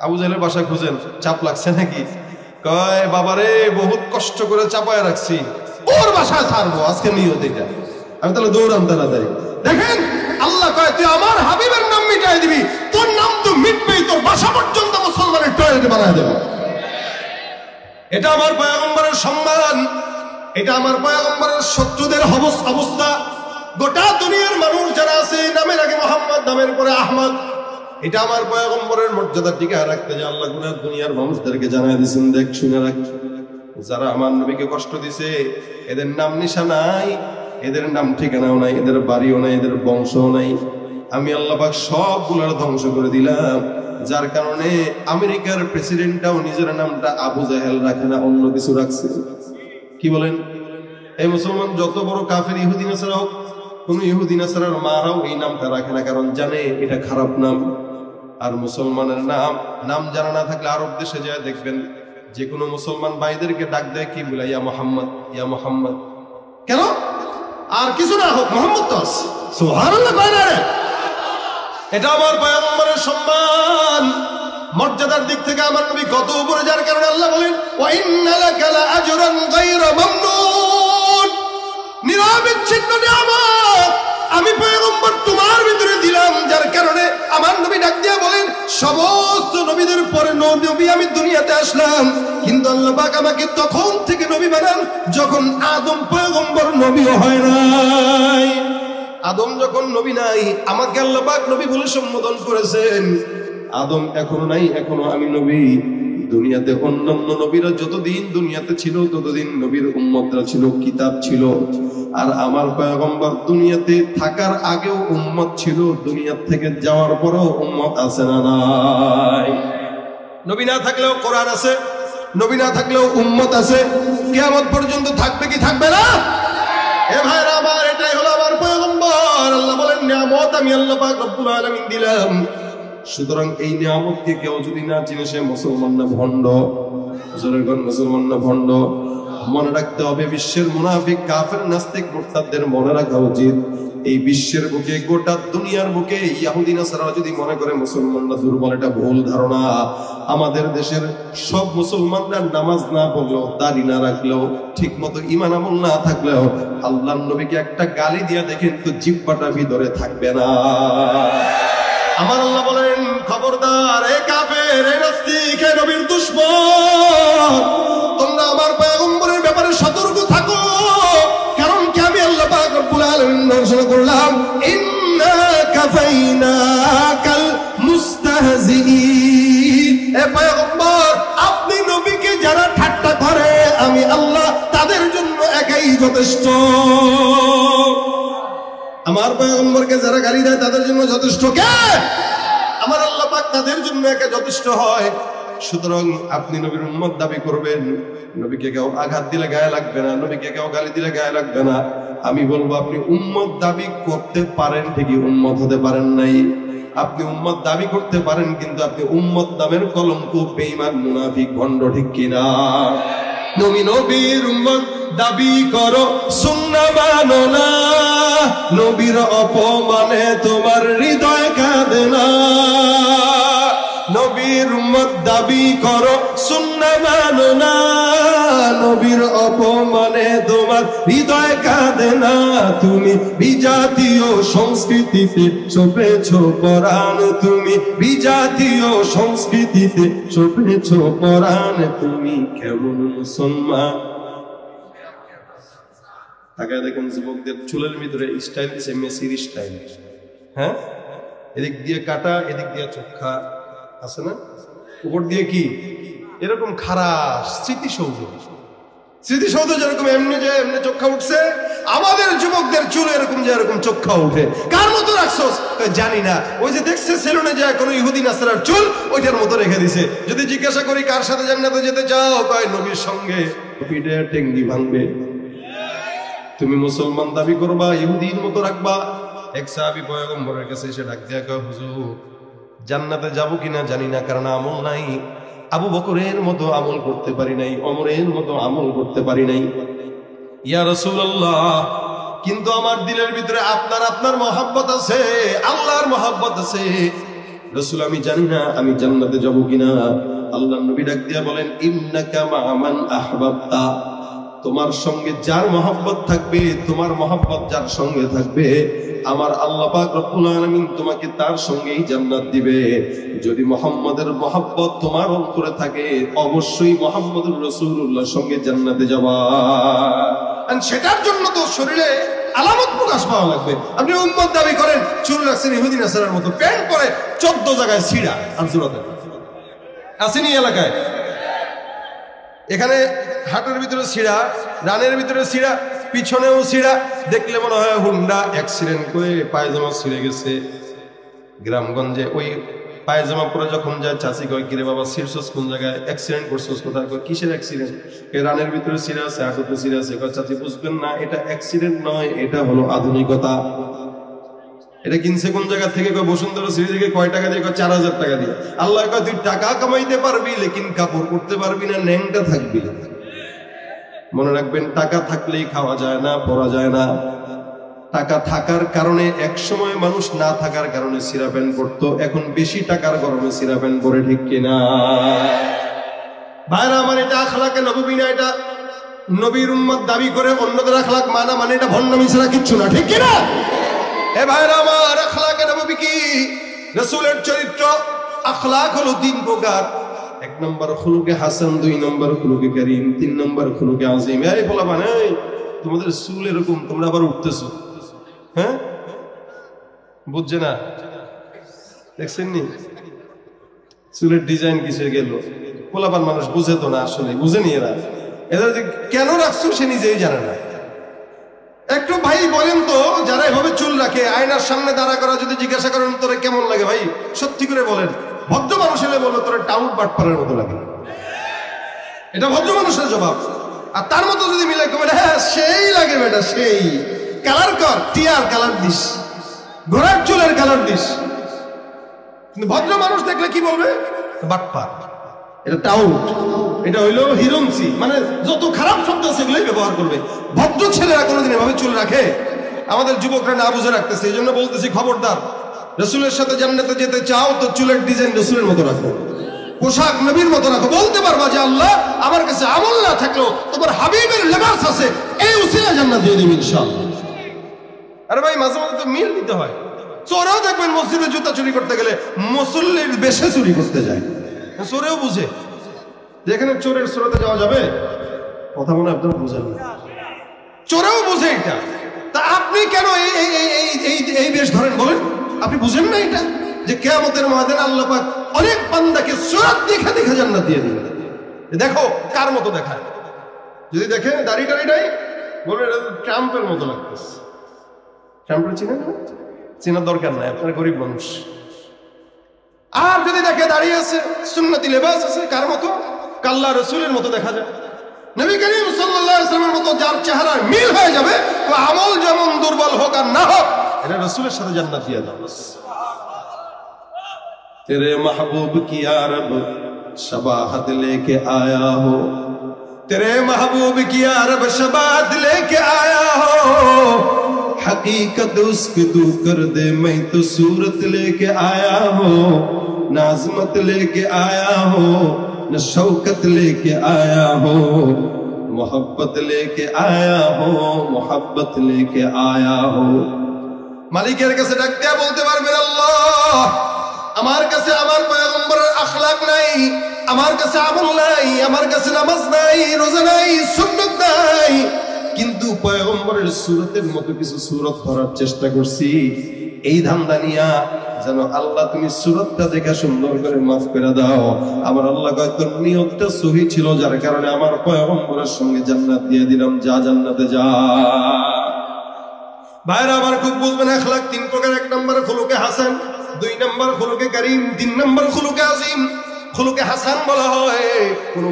আবু জাহেলের বাসা খুঁজেন, চাপ লাগছে নাকি? কয় বাবারে বহুত কষ্ট করে চাপায় রাখছি, ওর বাসা ছাড়বো আজকে নিয়ত এটা। আমি তাহলে দৌড়াম তাড়াতাড়ি। দেখেন আল্লাহ কয় তুই আমার হাবিবের নাম মিটাই দিবি, তোর নাম তো মিটবেই, তোর বাসা পর্যন্ত মুসলমানের টয়লেটে বানায় দেব। এটা আমার পয়গম্বরের সম্মান, এটা আমার পয়গম্বরের শত্রুদের অবস্থা। গোটা দুনিয়ার মানুষ যারা আছে নামের আগে মোহাম্মদ, নামের পরে আহমদ। এটা আমার পয়গম্বরের মর্যাদা টিকায় রাখতে যে আল্লাহ গোটা দুনিয়ার মানুষদেরকে জানাই দিয়েছেন, দেখ শুনে রাখ, যারা আমার নবীকে কষ্ট দিছে এদের নাম নিশা নাই, এদের নাম ঠিকানাও নাই, এদের বাড়িও নাই, এদের বংশও নাই। আমি আল্লাহ পাক সবগুলোর ধ্বংস করে দিলাম। যার কারণে আমেরিকার প্রেসিডেন্টটাও নিজের নামটা আবু জাহেল রাখে না, অন্য কিছু রাখছে। কি বলেন? এই মুসলমান যত বড় কাফের ইহুদি নাসারা হোক, কোন ইহুদি নাসারার মারাও এই নামটা রাখে না, কারণ জানে এটা খারাপ নাম। আর মুসলমানের নাম জানা না থাকলে আরব দেশে যায় দেখবেন যে কোনো মুসলমান ভাইদেরকে ডাক দেয় কি বলে, ইয়া মোহাম্মদ, ইয়া মোহাম্মদ। কেন? আর কিছু না হোক, মোহাম্মদ তো আছে। সুবহানাল্লাহ। এটা আমার পয়গম্বরের সম্মান, মর্যাদার দিক থেকে আমার নবী কত উপরে, যার কারণে আল্লাহ বলেন ওয়া ইন্না লাকা লাআজরান গায়রা মামনুন। নিরবিচ্ছিন্ন নিয়ামত আমি পয়গম্বর তোমার ভিতরে দিলাম, যার কারণে আমার নবী ডাক দিয়ে বলেন সমস্ত নবীদের পরে নবী আমি দুনিয়াতে আসলাম, কিন্তু আল্লাহ পাক আমাকে তখন থেকে নবী বানান যখন আদম পয়গম্বর নবীও হয় নাই। আদম যখন নবী নাই, আমাকে আল্লাহ পাক নবী বলে সম্বোধন করেছেন। আদম এখনো নাই, এখনো আমি নবী। দুনিয়াতে অন্যান্য নবীরা যতদিন দুনিয়াতে ছিল ততদিন নবীর উম্মতরা ছিল, কিতাব ছিল। আর আমার পয়গম্বর দুনিয়াতে থাকার আগেও উম্মত ছিল, দুনিয়া থেকে যাওয়ার পরেও উম্মত আছে না নাই? নবী না থাকলেও কোরআন আছে, নবী না থাকলেও উম্মত আছে। কিয়ামত পর্যন্ত থাকবে কি থাকবে না? এ ভাইরা আমার, এটাই হলো আমার পয়গম্বর। আল্লাহ বলেন নিয়ামত আমি আল্লাহ পাক রব্বুল আলামিন দিলাম। সুতরাং এই নিয়ামতকে কেউ যদি না চিনে সে মুসলমান না ভণ্ড। মুসলমান না ভণ্ড। মনে রাখতে হবে, বিশ্বের মুনাফিক কাফের নাস্তিক মুরতাদদের মনে রাখা উচিত, এই বিশ্বের বুকে, গোটা দুনিয়ার বুকে ইহুদি নাসারা যদি মনে করে মুসলমানরা দুর্বল, এটা ভুল ধারণা। আমাদের দেশের সব মুসলমানরা নামাজ না পড়লেও, দাড়ি না রাখলেও, ঠিক মতো ঈমান আমল না থাকলেও, আল্লাহর নবীকে একটা গালি দিয়া দেখেন তো জিহ্বাটা ভিতরে থাকবে না। আমার আল্লাহ বলেন, খবরদার এ কাফের, এ নাস্তিক, এ নবীর দুশমন, তোমরা আমার পয়গম্বরের ব্যাপারে সতর্ক থাকো। কারণ কি আমি আল্লাহ পাক রব্বুল আলামিন ঘোষণা করলাম, ইন্না কাফাইনাকাল মুস্তাহজিঈন। এ পয়গম্বর, আপনি নবীকে যারা ঠাট্টা করে, আমি আল্লাহ তাদের জন্য একাই যথেষ্ট। আমার পয়গম্বরকে যারা গালি দেয় তাদের জন্য যথেষ্ট কে? আমার আল্লাহ পাক তাদের জন্য একা যথেষ্ট হয়। সুতরাং আপনি নবীর উম্মত দাবি করবেন, নবীকে কেউ আঘাত দিলে গায়ে লাগবে না, নবীকে কেউ গালি দিলে গায়ে লাগবে না। আমি বলবো, আপনি উম্মত দাবি করতে পারেন ঠিকই, উম্মত হতে পারেন নাই। আপনি উম্মত দাবি করতে পারেন, কিন্তু আপনি উম্মত নামের কলঙ্ক, বেঈমান, মুনাফিক, ভণ্ড, ঠিক কিনা? নবী নবীর উম্মত দাবি করো, সুন্নাহ মানো না, নবীর অপমানে তোমার হৃদয় কাঁদে না। নবীর উম্মত দাবি করো, সুন্নাহ মানো না, নবীর অপমানে তোমার হৃদয় কাঁদে না। তুমি বিজাতীয় সংস্কৃতিতে ছপেছো পরাণ, তুমি বিজাতীয় সংস্কৃতিতে ছপেছো পরাণ, তুমি কেমন মুসলমান? তাকায় দেখুন, যুবকদের চুলের ভিতরে স্টাইল দিচ্ছে মেসির স্টাইল। হ্যাঁ, এদিক দিয়ে কাটা, এদিক দিয়ে চোখা আছে না, উপর দিয়ে কি এরকম খারাপ স্মৃতিসৌধ। স্মৃতিসৌধ যেরকম এমনি যে এমনি চোখা উঠছে, আমাদের যুবকদের চুল এরকম যে এরকম চোখা উঠে। কার মতো রাখছস? জানি না। ওই যে দেখছে সেলুনে যায় কোনো ইহুদি নাসারার চুল, ওইটার মতো রেখে দিছে। যদি জিজ্ঞাসা করি কার সাথে জান্নাতে যেতে চাও, কয় নবীর সঙ্গে। পিঠে টেঙ্গি ভাঙবে। তুমি মুসলমান দাবি করবা, ইহুদির মতো রাখবা। এক সাহাবী পয়গম্বরের কাছে এসে ডাক দিয়া কয়, হুজুর জান্নাতে যাবো কিনা জানি না, কারণ আমল নাই। আবু বকরের মতো আমল করতে পারি নাই, ওমরের মতো আমল করতে পারি নাই। ইয়া রাসূলুল্লাহ, কিন্তু আমার দিলের ভিতরে আপনার মহব্বত আছে, আল্লাহর মহব্বত আছে। রাসূল, আমি জানি না আমি জান্নাতে যাবো কিনা। আল্লাহর নবী ডাক দিয়া বলেন, ইন্নাকা মা'a মান আহবাবতা, তোমার সঙ্গে যার মহব্বত থাকবে, তোমার মহব্বত যার সঙ্গে থাকবে, আমার আল্লাহ পাক রব্বুল আলামিন তোমাকে তার সঙ্গেই জান্নাত দিবে। যদি মুহাম্মাদের মহব্বত তোমার অন্তরে থাকে, অবশ্যই মুহাম্মদুর রাসূলুল্লাহর সঙ্গে জান্নাতে যাবা। আর সেটার জন্য তো শরীরে আলামত প্রকাশ পাওয়া লাগবে। আপনি উম্মত দাবি করেন, চুল রাখছেন ইহুদি নাসারার মতো, প্যান্ট পরে 14 জায়গায় ছিঁড়া আনসুরাতে আসেনি এলাকায়। এখানে হাটের ভিতরে ছিঁড়া, রানের ভিতরে ছিঁড়া, পিছনেও ছিঁড়া। দেখলে মনে হয় হুন্ডা অ্যাক্সিডেন্ট করে পায়জামা ছিঁড়ে গেছে। গ্রামগঞ্জে ওই পায়জামা পরে যখন যায়, চাচি কয়, কিরে বাবা ছিঁড়ছস কোন জায়গায়, অ্যাক্সিডেন্ট করছস কোথায়? কয় কিসের অ্যাক্সিডেন্ট? রানের ভিতরে ছিঁড়া আছে, হাঁটুতে ছিঁড়া আছে। কয় চাচি বুঝবেন না, এটা অ্যাক্সিডেন্ট নয়, এটা হলো আধুনিকতা। এটা কিনছে কোন জায়গা থেকে? কয় বসুন্ধরা সিটি থেকে। কয় টাকা দিয়ে? কয় 4000 টাকা দিয়ে। আল্লাহ কয়, তুই টাকা কামাইতে পারবি, লেকিন কাপড় পরতে পারবি না, ন্যাংটা থাকবি। মনে রাখবেন, টাকা থাকলেই খাওয়া যায় না, পরা যায় না। টাকা থাকার কারণে এক সময় মানুষ না থাকার কারণে সিরা প্যান্ট পরতো, এখন বেশি টাকার গরমে সিরা প্যান্ট পরে, ঠিক কিনা? ভাইরা আমার, এটা আখলাকে নবী না, এটা নবীর উম্মত দাবি করে অন্যদের আখলাক মানা মানে এটা ভণ্ডামি ছাড়া কিচ্ছু না, ঠিক কিনা? এ ভাইরা আমার, আখলাকে নবী কি? রাসূলের চরিত্র আখলাক হলো 3 প্রকার। 1 নম্বর খুলুকে হাসান, 2 নম্বর খুলুকে কারীম, 3 নম্বর খুলুকে আযীম। এই বলা মানে তোমাদের চুল এরকম, তোমরা আবার উঠতেছো, হ্যাঁ বুঝছে না? দেখছেন নি চুলের ডিজাইন কিসে গেল? পোলাপান মানুষ বুঝে তো না, আসলে বুঝেনি এরা। এদের কেন রাখছো সে নিজেই জানে না। একটু ভাই বলেন তো, যারা এভাবে চুল রাখে, আয়নার সামনে দাঁড়া করা যদি জিজ্ঞাসা করেন তোরে কেমন লাগে, ভাই সত্যি করে বলেন, ভদ্র মানুষ হলে বলবো তোরে টাউট বাটপাড়ের মতো লাগে। এটা ভদ্র মানুষের জবাব। আর তার মতো যদি মিলে কবে, হ্যাঁ সেই লাগে বেটা, সেই কালার কর, টিয়ার কালার দিস, ঘোড়ার চুলের কালার দিস। কিন্তু ভদ্র মানুষ দেখলে কি বলবে? বাটপার। এটা টাউট, এটা হইলো হিরঞ্চি, মানে যত খারাপ শব্দ সেগুলোই ব্যবহার করবে। ভদ্র ছেলেরা কোনোদিন এভাবে চুল রাখে? আমাদের যুবকরা না বুঝে রাখতেছে, এই জন্য বলতেছি খবরদার, রসুলের সাথে জান্নাতে যেতে চাও তো চুলের ডিজাইন রসুলের মতো রাখো, পোশাক নবীর মতো রাখো। বলতে পারবা যে আল্লাহ আমার কাছে আমল না থাকলেও তোমার হাবিবের লেবাস আছে, এই উসিলা জান্নাত দিয়ে দিবেন ইনশাআল্লাহ। আরে ভাই মাঝে মাঝে তো মিল দিতে হয়। চোরেও দেখবেন মসজিদে জুতা চুরি করতে গেলে মুসল্লির বেশে চুরি করতে যায়, চোরেও বুঝে যেখানে চোরের স্রোতে যাওয়া যাবে। কথা মনে আপনারা বুঝেন, চোরেও বুঝে এটা। তা আপনি কেন এই বেশ ধরেন বলেন? আপনি বুঝেন না এটা যে কিয়ামতের ময়দানে আল্লাহ পাক অনেক বান্দাকে সুরাত দেখে দেখে জান্নাত দিয়ে দিবেন। দেখো কার মতো দেখায়, যদি দেখেন দাড়ি টাড়ি নাই বলবেন এটা ট্রাম্পের মতো লাগতেছে। ট্রাম্পের চিনেন না? চেনার দরকার নাই, আপনারা গরিব মানুষ। আর যদি দেখে দাঁড়িয়ে আছে, সুন্নতি লেবাস আছে, কার মতো? আল্লাহ রসুলের মতো দেখা যায়। নবী করিম সাল্লাল্লাহু আলাইহি ওয়াসাল্লামের মতো যার চেহারা মিল হয়ে যাবে, তো আমল যেমন দুর্বল হোক আর না হোক, এটা রসুলের সাথে জান্নাত দিয়ে দাও। तेरे महबूब की यारब शबाहत लेके आया हो, तेरे महबूब की यारब शबाहत लेके आया हो, हकीकत उसकी तू कर दे, मैं तो सूरत लेके आया हो, न अज़मत लेके आया हो, न शौकत लेके आया हो, मोहब्बत लेके आया हो, मोहब्बत लेके आया हो। मालिकेर কাছে ডাক দিয়া বলতে পারবেন, আল্লাহ আমার কাছে আমার পয়গম্বরের আখলাক নাই, আমার কাছে আমল নাই, আমার কাছে নামাজ নাই, রোজা নাই, সুন্নাত নাই, কিন্তু পয়গম্বরের সূরতের মতো কিছু সূরত করার চেষ্টা করছি। এই ধান্দা নিয়া যেন আল্লাহ তুমি সূরতটা দেখে সুন্দর করে মাফ করে দাও। আমার আল্লাহ কয় তোর নিয়তটা সহি ছিল, যার কারণে আমার পয়গম্বরের সঙ্গে জান্নাত দিয়ে দিলাম, যা জান্নাতে যা। ভাইরা আমার খুব বুঝবেন, আখলাক তিন প্রকার। এক নম্বর খুলুকে হাসান, দুই নম্বর খুলুকে কারীম, তিন নম্বর খুলুকে আযীম। খুলুকে হাসান বলা হয় কোন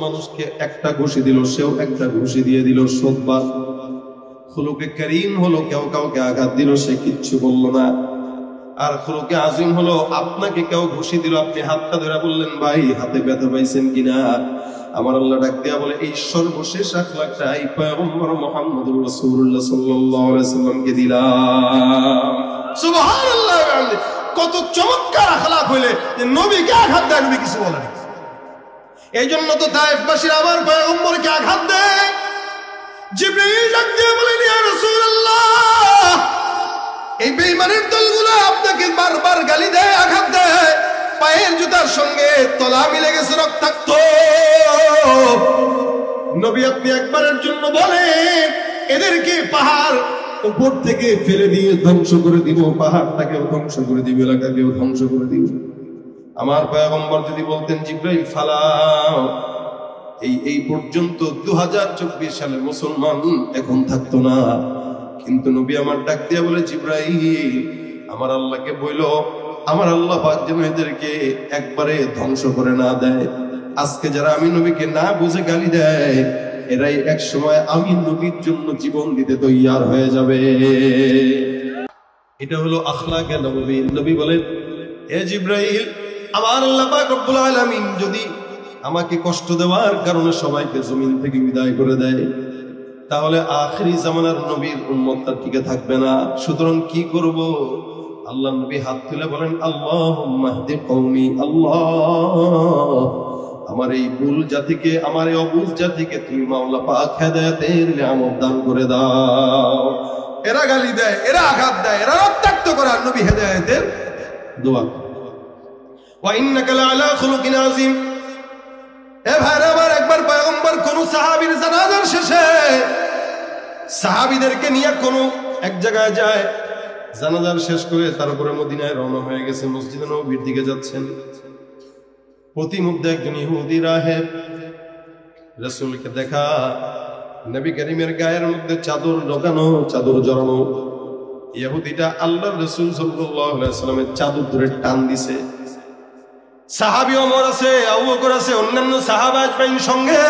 মানুষকে একটা ঘুষি দিল, সেও একটা ঘুষি দিয়ে দিল, সদবাদ। খুলুকে কারীম হলো কেউ কাউকে আঘাত দিল, সে কিচ্ছু বলল না। আর খুলুকে আযীম হলো আপনাকে কেউ ঘুষি দিল, আপনি হাতটা ধরে বললেন ভাই হাতে ব্যথা পাইছেন কিনা। আমার আল্লাহ ডাক দিয়া বলে এই সর্বশেষ আখলাকটা এই পয়গম্বর মুহাম্মদুর রাসূলুল্লাহ সাল্লাল্লাহু আলাইহি ওয়াসাল্লামকে দিলাম। সুবহানাল্লাহ। কত চমৎকার আখলাক হইলে যে নবীকে আঘাত দেয়, নবী কিছু বলে না। এই জন্য তো তায়েফবাসীরা আমার পয়গম্বরকে আঘাত দেয়। জিবরাইল ডাক দিয়ে বলেন ইয়া রাসূলুল্লাহ, এই বেঈমানের দলগুলো আপনাকে বারবার গালি দেয়, আঘাত দেয়, পায়ের জুতার সঙ্গে তলা মিলে গেছে রক্তাক্ত। নবী আপনি একবারের জন্য বলেন এদেরকে পাহাড় উপর থেকে ফেলে দিয়ে ধ্বংস করে দিব, পাহাড়টাকেও ধ্বংস করে দিব, এলাকাকেও ধ্বংস করে দিব। আমার পয়গম্বর যদি বলতেন জিবরাইল ফালাও, এই পর্যন্ত 2024 সালে মুসলমান এখন থাকতো না। কিন্তু নবী আমার ডাক দিয়া বলে জিবরাইল আমার আল্লাহকে বইলো, আমার আল্লাহ পাক যেন এদেরকে একবারে ধ্বংস করে না দেয়। আজকে যারা আমি নবীকে না বুঝে গালি দেয়, এরাই এক সময় আমি নবীর জন্য জীবন দিতে তৈয়ার হয়ে যাবে। এটা হলো আখলাকে নবী। নবী বলেন এ জিবরাইল, আমার আল্লাহ পাক রব্বুল আলামিন যদি আমাকে কষ্ট দেওয়ার কারণে সবাইকে জমিন থেকে বিদায় করে দেয়, তাহলে আখিরি জামানার নবীর উম্মতটা টিকে থাকবে না। সুতরাং কি করব? আল্লাহ নবী হাত তুলে বলেন আল্লাহুম্মা হদি কওমি, আল্লাহ আমার এই ভুল জাতিকে, আমার এই অবুঝ জাতিকে তুমি মাওলা পাক হেদায়েতের নিয়ামত দান করে দাও। এরা গালি দেয়, এরা আঘাত দেয়, এরা রক্তাক্ত করে, আর নবী হেদায়েতের দোয়া করে। ওয়া ইন্নাকা লাআলা খুলুকিন আযীম। এ ভাইরা আমার, একবার পয়গম্বর কোন সাহাবীর জানাজার শেষে সাহাবীদেরকে নিয়ে কোন এক জায়গায় যায়, জানাজার শেষ করে তারপরে মদিনায় রওনা হয়ে গেছে, মসজিদে নববীর দিকে যাচ্ছেন। প্রতিমধ্যে একজন ইহুদি রাহেব রাসূলকে দেখা, নবী করিমের গায়ের মধ্যে চাদর ঢোকানো, চাদর জড়ানো। ইহুদিটা আল্লাহর রাসূল সাল্লাল্লাহু আলাইহি ওয়াসাল্লামের চাদর ধরে টান দিছে। সাহাবী ওমর আছে, আবু বকর আছে, অন্যান্য সাহাবা আজমাইন সঙ্গে।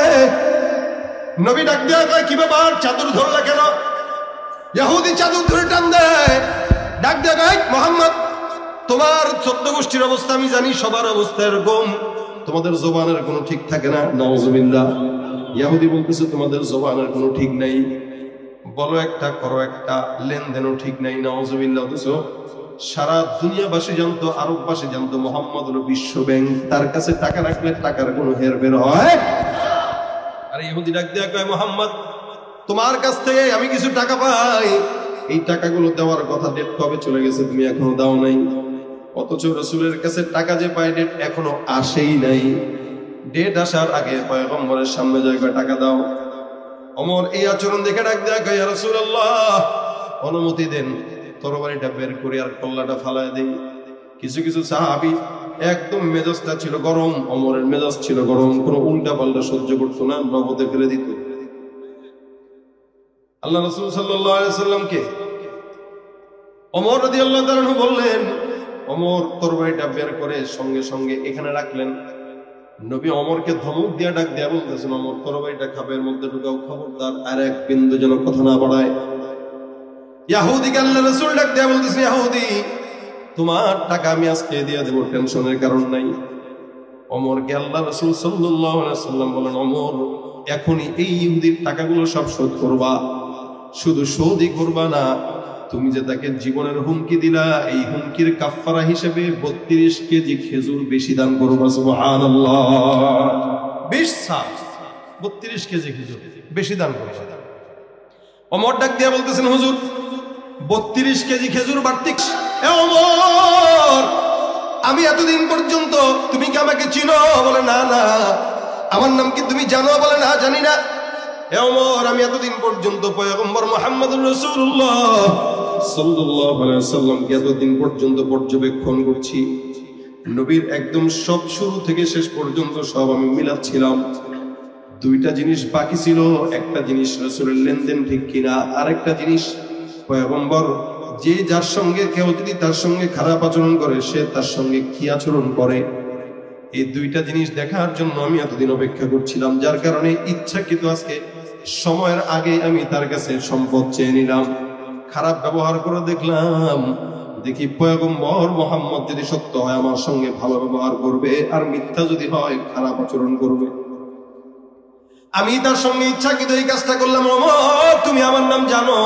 নবী ডাক দিয়া কয় কি ব্যাপার, চাদর ধরলা কেন? ইহুদি চাদর ধরে টান দেয়, ডাক দিয়া কয় মুহাম্মদ তোমার 14 গোষ্ঠীর অবস্থা আমি জানি, সবার অবস্থা এরকম। তোমাদের জবানের কোনো ঠিক থাকে না, নাউজুবিল্লাহ। ইহুদি বলতেছে তোমাদের জবানের কোনো ঠিক নাই, বলো একটা করো একটা, লেনদেনও ঠিক নাই, নাউজুবিল্লাহ। অথচ সারা দুনিয়াবাসী জানতো, আরববাসী জানতো মুহাম্মদ হলো বিশ্ব ব্যাংক, তার কাছে টাকা রাখলে টাকার কোনো হেরফের হয়। আর ইহুদি ডাক দেয়া কয়, মুহাম্মদ তোমার কাছ থেকে আমি কিছু টাকা পাই, এই টাকাগুলো দেওয়ার কথা, ডেট কবে চলে গেছে, তুমি এখনো দাও নাই। অথচ রাসূলের কাছে টাকা যে পায়, ডেট এখনো আসেই নাই। ডেট আসার আগে পয়গম্বরের সামনে জায়গা টাকা দাও। ওমর এই আচরণ দেখে ডাক দেয়া কয়, ইয়া রাসূলুল্লাহ অনুমতি দেন, তরবারিটা বের করে আর কল্লাটা ফালায় দেই। কিছু কিছু সাহাবী একদম মেজাজটা ছিল গরম, ওমরের মেজাজ ছিল গরম, কোনো উল্টা পাল্টা সহ্য করতো না, নগদে ফেলে দিত। আল্লাহ রাসূল সাল্লাল্লাহু আলাইহি সাল্লামকে ওমর রাদিয়াল্লাহু তাআলা আনহু বললেন, ওমর তরবারিটা বের করে সঙ্গে সঙ্গে এখানে রাখলেন। নবী ওমরকে ধমক দিয়া ডাক দেয়া বলতেছেন, ওমর তরবারিটা খাপের মধ্যে ঢুকাও, খবরদার আর এক বিন্দু যেন কথা না বাড়ায়। ইহুদিকে আল্লাহ রাসূল ডাক দেয়া বলতেছেন, ইহুদি তোমার টাকা আমি আজকে দিয়ে দেব, টেনশনের কারণ নাই। ওমরকে আল্লাহ রাসূল সাল্লাল্লাহু আলাইহি সাল্লাম বলেন, ওমর এখনই এই ইহুদির টাকাগুলো সব শোধ করবা, শুধু শোধই করবা না, তুমি যে তাকে জীবনের হুমকি দিলা, এই হুমকির কাফফারা হিসেবে 32 কেজি খেজুর বেশি দান করবা। সুবহানাল্লাহ, 32 কেজি খেজুর বেশি দান করবা। ওমর ডাক দিয়া বলতেছেন, হুজুর 32 কেজি খেজুর বাড়তি। এ ওমর আমি এতদিন পর্যন্ত, তুমি কি আমাকে চিনো? বলে না না। আমার নাম কি তুমি জানো? বলে না জানি না। হে ওমর আমি এতদিন পর্যন্ত পয়গম্বর মুহাম্মদুর রাসূলুল্লাহ সাল্লাল্লাহু আলাইহি ওয়াসাল্লামকে এতদিন পর্যন্ত পর্যবেক্ষণ করছি, নবীর একদম সব শুরু থেকে শেষ পর্যন্ত সব আমি মিলাচ্ছিলাম। দুইটা জিনিস বাকি ছিল, একটা জিনিস রাসূলের লেনদেন ঠিক কিনা, আরেকটা জিনিস পয়গম্বর যে যার সঙ্গে, কেউ যদি তার সঙ্গে খারাপ আচরণ করে, সে তার সঙ্গে কি আচরণ করে। এই দুইটা জিনিস দেখার জন্য আমি এতদিন অপেক্ষা করছিলাম, যার কারণে ইচ্ছাকৃত আজকে সময়ের আগে আমি তার কাছে সম্পদ চেয়ে নিলাম। খারাপ ব্যবহার করে দেখলাম, দেখি পয়গম্বর মুহাম্মদ যদি সত্য হয় আমার সঙ্গে ভালো ব্যবহার করবে, আর মিথ্যা যদি হয় খারাপ আচরণ করবে। আমি তার সঙ্গে ইচ্ছাকৃত এই কাজটা করলাম। ওমর তুমি আমার নাম জানো?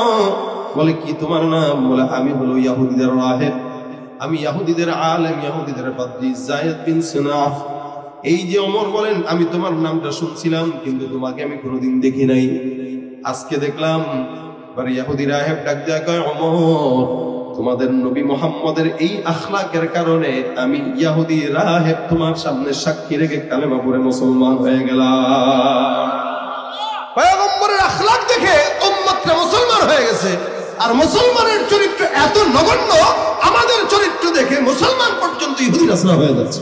বলে কি তোমার নাম? বলে আমি হলো ইহুদিদের রাহেব, আমি ইহুদিদের আলেম, ইহুদিদের পাদ্রী যায়েদ বিন সুনাফ। এই যে ওমর বলেন, আমি তোমার নামটা শুনছিলাম কিন্তু তোমাকে আমি কোনোদিন দেখি নাই, আজকে দেখলাম। পরে ইহুদি রাহেব ডাক দেয়া কয়, ওমর তোমাদের নবী মুহাম্মদের এই আখলাকের কারণে আমি ইহুদি রাহেব তোমার সামনে সাক্ষী রেখে কালেমা পড়ে মুসলমান হয়ে গেলাম। পয়গম্বরের আখলাক দেখে উম্মতরা মুসলমান হয়ে গেছে। আর মুসলমানের চরিত্র এত নগণ্য, আমাদের চরিত্র দেখে মুসলমান পর্যন্ত ইহুদি রাসূল হয়ে যাচ্ছে।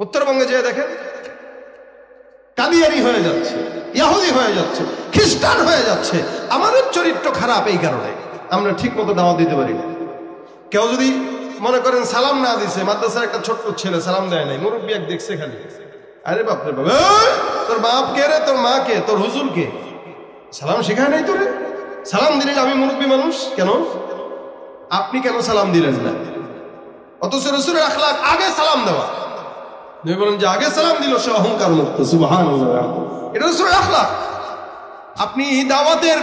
উত্তরবঙ্গে যেয়ে দেখেন, কাদিয়ানি হয়ে যাচ্ছে, ইহুদি হয়ে যাচ্ছে, খ্রিস্টান হয়ে যাচ্ছে। আমাদের চরিত্র খারাপ, এই কারণে আমরা ঠিক মতো দাওয়াত দিতে পারি না। কেউ যদি মনে করেন সালাম না দিছে, মাদ্রাসার একটা ছোট্ট ছেলে সালাম দেয় নাই, মুরব্বী এক দেখছে খালি, আরে বাপরে বাপ, তোর বাপ কে রে, তোর মা কে, তোর হুজুর কে, সালাম শেখায় নাই তোরে? সালাম দিলেন, আমি মুরব্বী মানুষ, কেন আপনি কেন সালাম দিলেন না? অথচ রাসূলের আখলাক আগে সালাম দেওয়া। তুমি বলেন যে আগে সালাম দিল সে অহংকার মুক্ত। সুবহানাল্লাহ, এটা রাসূলের আখলাক। আপনি দাওয়াতের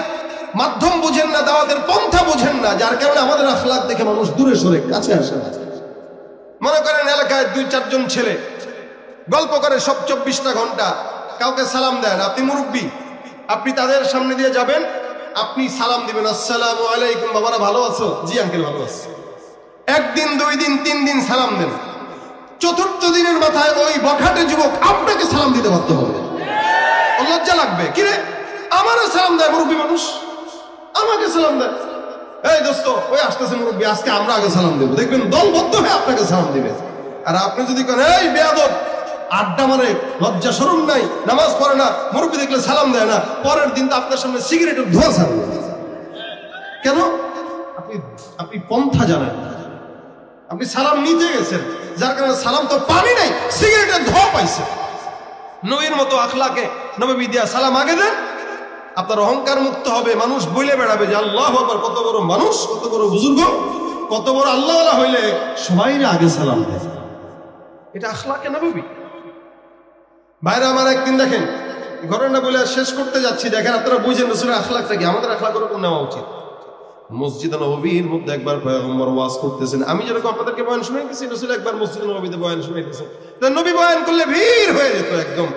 মাধ্যম বুঝেন না, দাওয়াতের পন্থা বুঝেন না, যার কারণে আমাদের আখলাক দেখে মানুষ দূরে সরে কাছে আসে না। মনে করেন এলাকায় 2-4 জন ছেলে গল্প করে সব 24টা ঘন্টা, কাউকে সালাম দেন। আপনি মুরব্বী, আপনি তাদের সামনে দিয়ে যাবেন, আপনি সালাম দিবেন, আসসালামু আলাইকুম, বাবারা ভালো আছো? জি আঙ্কেল ভালো আছি। 1 দিন 2 দিন 3 দিন সালাম দেন, 4র্থ দিনের মাথায় ওই বখাটে যুবক আপনাকে সালাম দিতে বাধ্য হবে। লজ্জা লাগবে, কিরে আমারও সালাম দেয় মুরব্বী মানুষ, আমাকে সালাম দেয়। এই দোস্ত ওই আসতেছে মুরব্বী, আজকে আমরা আগে সালাম দেবো, দেখবেন দলবদ্ধ হয়ে আপনাকে সালাম দিবে। আর আপনি যদি করেন এই বেয়াদব, আড্ডা মারে, লজ্জা শরম নাই, নামাজ পড়ে না, মুরব্বী দেখলে সালাম দেয় না, পরের দিন তো আপনার সামনে সিগারেটের ধোঁয়া ছাড়বে। কেন? আপনি পন্থা জানেন না, আপনি সালাম নিতে গেছেন, যার কারণে সালাম তো পানি নাই, সিগারেটের ধোঁয়া পাইছে। নবীর মতো আখলাকে নবী দিয়া সালাম আগে দেন, আপনার অহংকার মুক্ত হবে। মানুষ বলে বেড়াবে যে আল্লাহু আকবার, কত বড় মানুষ, কত বড় বুজুর্গ, কত বড় আল্লাহওয়ালা হইলে সবাই আগে সালাম দেয়। এটা আখলাকে নববী। ভাইরা আমার, একদিন দেখেন ঘটনা বলে শেষ করতে যাচ্ছি, দেখেন আপনারা বুঝেন রাসূলের আখলাকটা কি, আমাদের আখলাক ওরকম নেওয়া উচিত। মসজিদে নববীর মধ্যে একবার পয়গম্বর ওয়াজ করতেছেন, আমি যেরকম আপনাদেরকে বয়ান শুনাইতেছি, রাসূল একবার মসজিদে নববীতে বয়ান শুনাইতেছেন। নবী বয়ান করলে ভিড় হয়ে যেত, একদম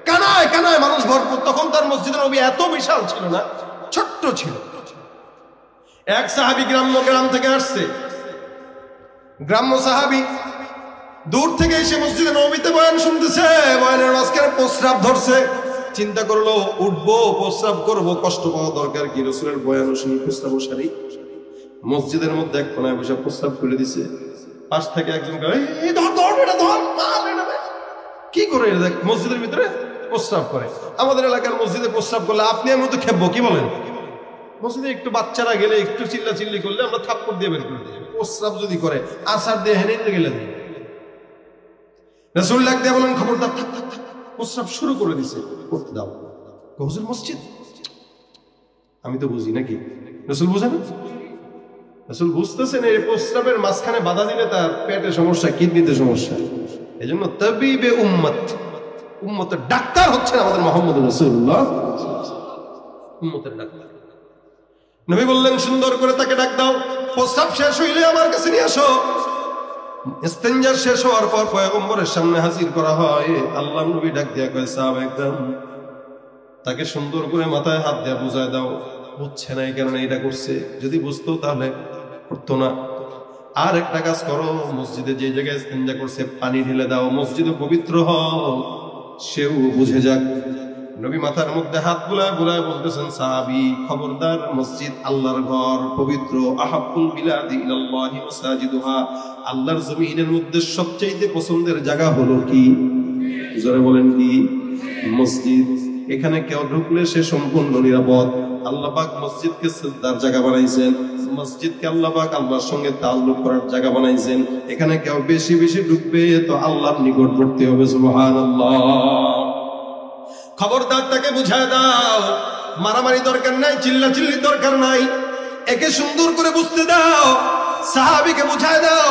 কানায় কানায় মানুষ ভরপুর। তখন তার মসজিদে নববী এত বিশাল ছিল না, ছোট্ট ছিল। এক সাহাবী গ্রাম থেকে আসছে, গ্রাম্য সাহাবী দূর থেকে এসে মসজিদে নববীতে বয়ান শুনতেছে। বয়ানের মাঝখানে প্রস্রাব ধরছে, চিন্তা করলো উঠবো প্রস্রাব করবো, কষ্ট পাওয়া দরকার কি, রাসূলের বয়ান শুনি প্রস্রাব সারি। মসজিদের মধ্যে এক কোনায় বসে প্রস্রাব করে দিছে। পাশ থেকে একজন কি করে দেখ মসজিদের ভিতরে প্রস্রাব করে। আমাদের এলাকার মসজিদে প্রস্রাব করলে আপনি আমি তো খেপবো, কি বলেন? মসজিদে একটু বাচ্চারা গেলে একটু চিল্লা চিল্লি করলে আমরা থাপ্পড় দিয়ে বের করে দিই। প্রস্রাব যদি করে আসার দিয়ে হেনে গেলে দিই। রাসূল ডাক দিয়ে বলেন, খবরদার, থাক থাক থাক, প্রস্রাব শুরু করে দিছে, করতে দাও। হুজুর মসজিদ, আমি তো বুঝি নাকি? রাসূল বুঝেন? রাসূল বুঝতেছেন এই প্রস্রাবের মাঝখানে বাধা দিলে তার পেটে সমস্যা, কিডনিতে সমস্যা। এই জন্য তাবিবে উম্মত, উম্মতের ডাক্তার হচ্ছেন আমাদের মুহাম্মদ রাসূলুল্লাহ, উম্মতের ডাক্তার। নবী বললেন, সুন্দর করে তাকে ডাক দাও, প্রস্রাব শেষ হইলে আমার কাছে নিয়ে আসো। ইস্তেঞ্জা শেষ হওয়ার পর পয়গম্বরের সামনে হাজির করা হয়। আল্লাহ নবী ডাক দিয়া কয়, সাহাবা একরাম, তাকে সুন্দর করে মাথায় হাত দিয়া বুঝায় দাও। বুঝছে না এই কারণে এটা করছে, যদি বুঝতো তাহলে করতো না। আর একটা কাজ করো, মসজিদে যে জায়গায় ইস্তেঞ্জা করছে পানি ঢেলে দাও, মসজিদে পবিত্র হও, সেও বুঝে যাক। নবী মাথার মধ্যে হাত বুলায় বুলায় বলতেছেন, সাহাবী খবরদার, মসজিদ আল্লাহর ঘর, পবিত্র। আহাব্বুল বিলাদি ইলাল্লাহি মাসাজিদুহা, আল্লাহর জমিনের মধ্যে সবচেয়ে পছন্দের জায়গা হলো কি? জোরে বলেন কি? মসজিদ। এখানে কেউ ঢুকলে সে সম্পূর্ণ নিরাপদ। আল্লাহ পাক মসজিদকে সিজদার জায়গা বানাইছেন, মসজিদকে আল্লাহ পাক আল্লাহর সঙ্গে তাআল্লুক করার জায়গা বানাইছেন। এখানে কেউ বেশি বেশি ঢুকবে তো আল্লাহর নিকটবর্তী হবে। সুবহানাল্লাহ। খবরদার, তাকে বুঝায় দাও, মারামারি দরকার নাই, চিল্লা চিল্লির দরকার নাই, একে সুন্দর করে বুঝতে দাও। সাহাবীকে বুঝায় দাও,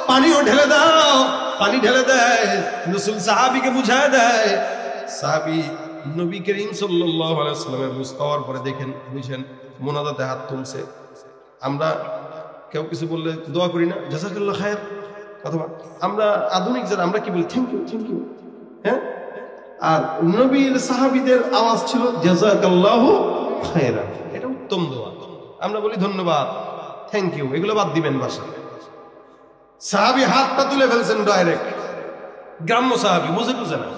পানিও ঢেলে দাও। পানি ঢেলে দেয় রাসূল, সাহাবীকে বুঝায় দেয়। সাহাবী নবী করিম সাল্লাল্লাহু আলাইহি ওয়াসাল্লামের বুঝার পরে দেখেন, বুঝেন, মুনাজাতে হাত তুলছে। আমরা কেউ কিছু বললে দোয়া করি না, জাযাকাল্লাহ খায়র, অথবা আমরা আধুনিক যারা আমরা কি বলি, থ্যাংক ইউ, থ্যাংক ইউ। হ্যাঁ, আর নবীর সাহাবীদের আওয়াজ ছিল জাযাকাল্লাহু খায়রান, এটা উত্তম দোয়া। আমরা বলি ধন্যবাদ, থ্যাংক ইউ, এগুলো বাদ দিবেন বাসায়। সাহাবী হাতটা তুলে ফেলছেন ডাইরেক্ট, গ্রাম্য সাহাবী, বুঝে না,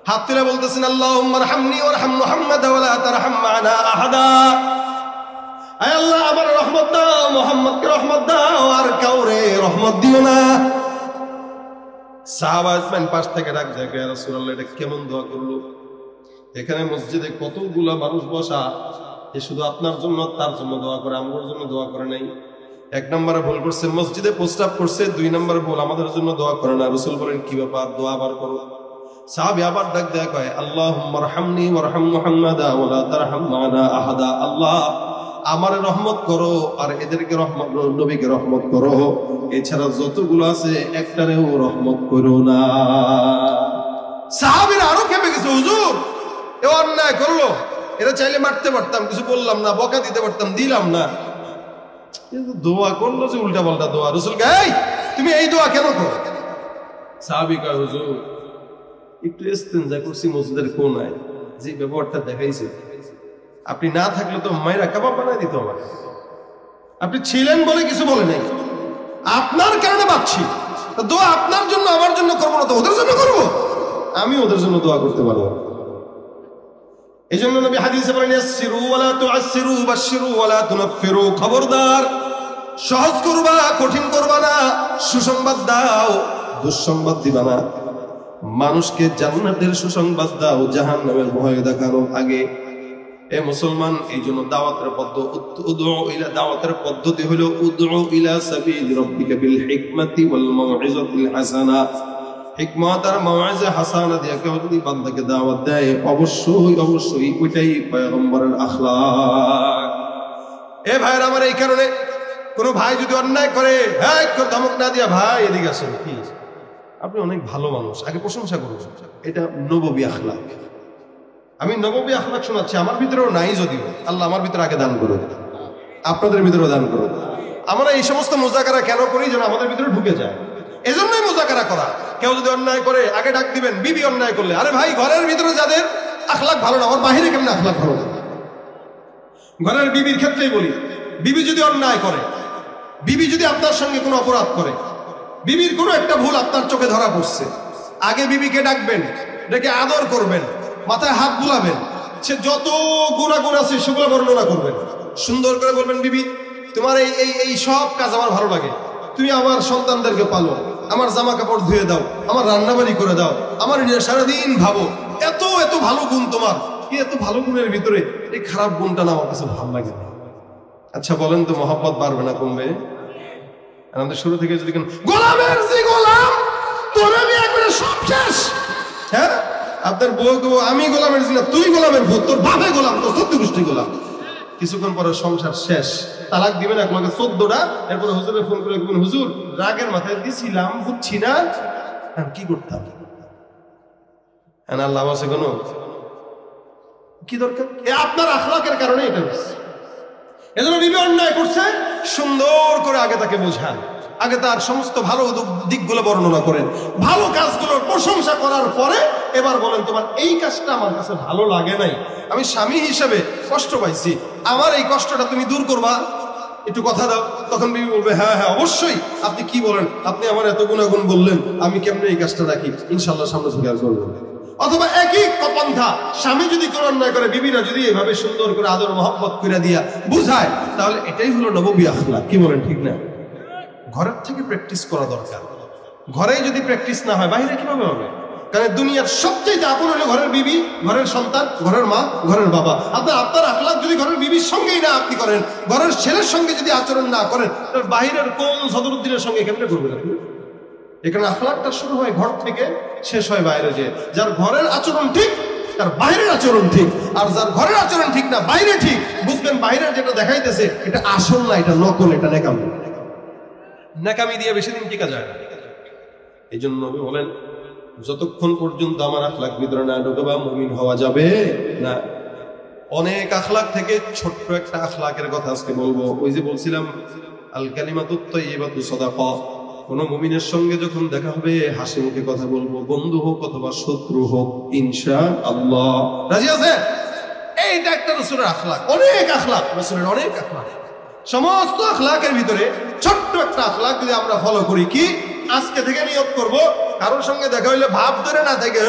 হাত তুলে বলতেছেন, আল্লাহুম্মা রহমনি ওয়ারহাম মুহাম্মাদ ওয়া লা তারহাম মা'না আহাদা। আয় আল্লাহ, আমার রহমত দাও, মুহাম্মদকে রহমত দাও, আর কাউরে রহমত দিও না। সাহাবাজমান পাশ থেকে ডাক দেখে, রাসূলুল্লাহ এটা কেমন দোয়া করলো? এখানে মসজিদে কতগুলা মানুষ বসা, এ শুধু আপনার জন্য তার জন্য দোয়া করে, আমার জন্য দোয়া করে নাই। এক নম্বরে ভুল করছে, মসজিদে প্রস্তাব করছে। দুই নম্বরে ভুল, আমাদের জন্য দোয়া করে না। রাসূল বলেন, কি ব্যাপার, দোয়া আবার করো। সাহাবী আবার ডাক দেয়া কয়, আল্লাহুম্মা রহমনি ওয়ারহাম মুহাম্মাদা ওয়া লা তারহাম মা'না আহাদা। আল্লাহ, আমারে রহমত করো আর এদেরকে রহমত, নবীকে রহমত করো, এছাড়া যতগুলো আছে একটারেও রহমত করো না। সাহাবীরা আরো কেঁপে গেছে, হুজুর এ অন্যায় করলো, এটা চাইলে মারতে পারতাম, কিছু বললাম না, বকা দিতে পারতাম, দিলাম না, কিন্তু দোয়া করলো যে উল্টা পাল্টা দোয়া। রাসূল কয়, এই তুমি এই দোয়া কেন করো? সাহাবী কয়, হুজুর একটু ইস্তেঞ্জা করছি মসজিদের কোনায়, যে ব্যাপারটা দেখাইছে, আপনি না থাকলে তো মায়েরা কাবাব বানাই দিত আমার। আপনি ছিলেন বলে কিছু বলে নাই, আপনার কারণে বাঁচছি। দোয়া আপনার জন্য আমার জন্য করবো না তো ওদের জন্য করবো? আমি ওদের জন্য দোয়া করতে পারবো। এই জন্য নবী হাদিসে বলেন, ইয়াসসিরু ওয়ালা তুআসসিরু, বাশশিরু ওয়ালা তুনাফফিরু। খবরদার, সহজ করবা, কঠিন করবা না, সুসংবাদ দাও, দুঃসংবাদ দিবা না। মানুষকে জান্নাতের সুসংবাদ দাও, জাহান্নামের ভয় দেখানোর আগে। এ মুসলমান, এই জন্য দাওয়াতের পদ্ধতি হলো উদউ ইলা সাবিল রাব্বিকা বিল হিকমাতি ওয়াল মাউইযাতিল হাসানা। হিকমত আর মাউইযা হাসানা দিয়ে কেউ যদি বান্দাকে দাওয়াত দেয়, অবশ্যই অবশ্যই ওইটাই পয়গম্বরের আখলাক। এ ভাইরা আমার, এই কারণে কোন ভাই যদি অন্যায় করে, হ্যাঁ ধমক না দিয়া, ভাই এদিকে আসেন, কি আপনি অনেক ভালো মানুষ, আগে প্রশংসা করুন। এটা নববী আখলাক। আমি নববী আখলাক শোনাচ্ছি, আমার ভিতরেও নাই যদিও, আল্লাহ আমার ভিতরে আগে দান করুন, আপনাদের ভিতরেও দান করুন। আমরা এই সমস্ত মুজাকারা কেন করি? যেন আমাদের ভিতরে ঢুকে যায়, এজন্যই মুজাকারা করা। কেউ যদি অন্যায় করে আগে ডাক দিবেন, বিবি অন্যায় করলে, আরে ভাই ঘরের ভিতরে যাদের আখলাক ভালো না, ওর বাহিরে কেমন আখলাক ভালো না? ঘরের বিবির ক্ষেত্রেই বলি, বিবি যদি অন্যায় করে, বিবি যদি আপনার সঙ্গে কোনো অপরাধ করে, বিবির কোনো একটা ভুল আপনার চোখে ধরা পড়ছে, আগে বিবিকে ডাকবেন, ডেকে আদর করবেন, মাথায় হাত বুলাবেন, সে যত গুনাহ আছে সেগুলো বর্ণনা করবেন, সুন্দর করে বলবেন, বিবি তোমার এই সব কাজ আমার ভালো লাগে, তুমি আমার সন্তানদেরকে পালো, আমার জামা কাপড় ধুয়ে দাও, আমার রান্নাবাড়ি করে দাও, আমার নিয়ে সারাদিন ভাবো, এত এত ভালো গুণ তোমার, কি এত ভালো গুণের ভিতরে এই খারাপ গুণটা না আমার কাছে ভালো লাগে না। আচ্ছা বলেন তো, মহব্বত বাড়বে না কমবে? আমাদের শুরু থেকে যদি গোলামের যে গোলাম, তোর আমি একবারে সব শেষ। হ্যাঁ, আপনার বউ আমি গোলামের জিনা, তুই গোলামের ভূত, তোর বাপে গোলাম, তোর 14 গোষ্ঠী গোলাম। কিছুক্ষণ পরে সংসার শেষ, তালাক দিবেন এক লগে 14টা। এরপরে হুজুরে ফোন করে বলবেন, হুজুর রাগের মাথায় দিছিলাম, বুঝছি না কি করতাম। আল্লাহ আছে কোনো কি দরকার? আপনার আখলাকের কারণে এটা হচ্ছে। এজন্য বিবি অন্যায় করছে, সুন্দর করে আগে তাকে বোঝান, আগে তার সমস্ত ভালো দিকগুলো বর্ণনা করেন, ভালো কাজগুলোর প্রশংসা করার পরে এবার বলেন, তোমার এই কাজটা আমার কাছে ভালো লাগে নাই, আমি স্বামী হিসেবে কষ্ট পাইছি, আমার এই কষ্টটা তুমি দূর করবা, একটু কথা দাও। তখন বিবি বলবে, হ্যাঁ হ্যাঁ অবশ্যই, আপনি কি বলেন, আপনি আমার এত গুণাগুণ বললেন, আমি কেমনে এই কাজটা রাখি, ইনশাল্লাহ সামনে থেকে আর করবো। অথবা একই পন্থা, স্বামী যদি কোনো অন্যায় করে, বিবিরা যদি এভাবে সুন্দর করে আদর মহব্বত করে দিয়া বুঝায়, তাহলে এটাই হলো নববী আখলাক। কি বলেন, ঠিক না? ঘরের থেকে প্র্যাকটিস করা দরকার। ঘরেই যদি প্র্যাকটিস না হয়, বাইরে কিভাবে হবে? কারণ দুনিয়ার সবচেয়ে আপন হলো ঘরের বিবি, ঘরের সন্তান, ঘরের মা, ঘরের বাবা। আপনার আখলাক যদি ঘরের বিবির সঙ্গেই না আপনি করেন, ঘরের ছেলের সঙ্গে যদি আচরণ না করেন, তাহলে বাইরের কোন সদরুদ্দিনের সঙ্গে কেমনে করবেন আপনি? এখানে আখলাকটা শুরু হয় ঘর থেকে, শেষ হয় বাইরে। যে যার ঘরের আচরণ ঠিক, তার বাইরের আচরণ ঠিক। আর যার ঘরের আচরণ ঠিক না, বাইরে ঠিক, বুঝবেন বাইরের যেটা দেখাইতেছে এটা আসল না, এটা নকল, এটা নেকামি। নেকামি দিয়ে বেশি দিন টিকা যায় না। এই জন্য নবী বলেন, যতক্ষণ পর্যন্ত আমার আখলাক ভিতরে না ঢোকাবা, মুমিন হওয়া যাবে না। অনেক আখলাক থেকে ছোট্ট একটা আখলাকের কথা আজকে বলবো। ওই যে বলছিলাম, আল কালিমাতুত তাইয়্যিবাতু সাদাকা। কোন মুমিনের সঙ্গে যখন দেখা হবে, হাসি মুখে কথা বলবো, বন্ধু হোক অথবা শত্রু হোক, ইনশাআল্লাহ। রাজি আছে? এইটা একটা রাসূলের আখলাক। অনেক আখলাক, রাসূলের অনেক আখলাক। সমস্ত আখলাকের ভিতরে ছোট্ট একটা আখলাক যদি আমরা ফলো করি, কি আজকে থেকে নিয়ত করব, কারোর সঙ্গে দেখা হইলে ভাব ধরে না থাকে,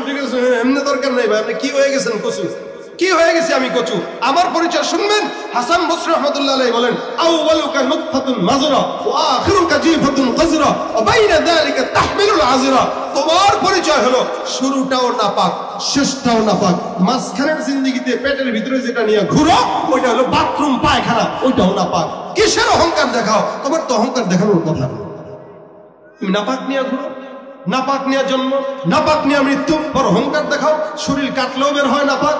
ঠিক আছে এমনি দরকার নেই ভাই, আপনি কি হয়ে গেছেন কচু, কি হয়ে গেছে আমি কচু। আমার পরিচয় শুনবেন, হাসান বসরি রাহমাতুল্লাহ আলাইহি বলেন, আউয়ালুকা নুতফাতুন মাজরা ওয়া আখিরুকা জিফাতুন কাজরা ওয়া বাইনা যালিকা তাহমিলুল আযরা। তোমার পরিচয় হলো শুরুটাও নাপাক, শেষটাও নাপাক, মাঝখানের জিন্দেগিতে পেটের ভিতরে যেটা নিয়ে ঘুরো, ওইটা হলো বাথরুম পায়খানা, ওইটাও নাপাক। কিসের অহংকার দেখাও? তোমার তো অহংকার দেখানোর কথা না। তুমি নাপাক নিয়ে ঘুরো, নাপাক নিয়ে জন্ম, নাপাক নিয়ে মৃত্যু, পর অহংকার দেখাও। শরীর কাটলেও বের হয় নাপাক।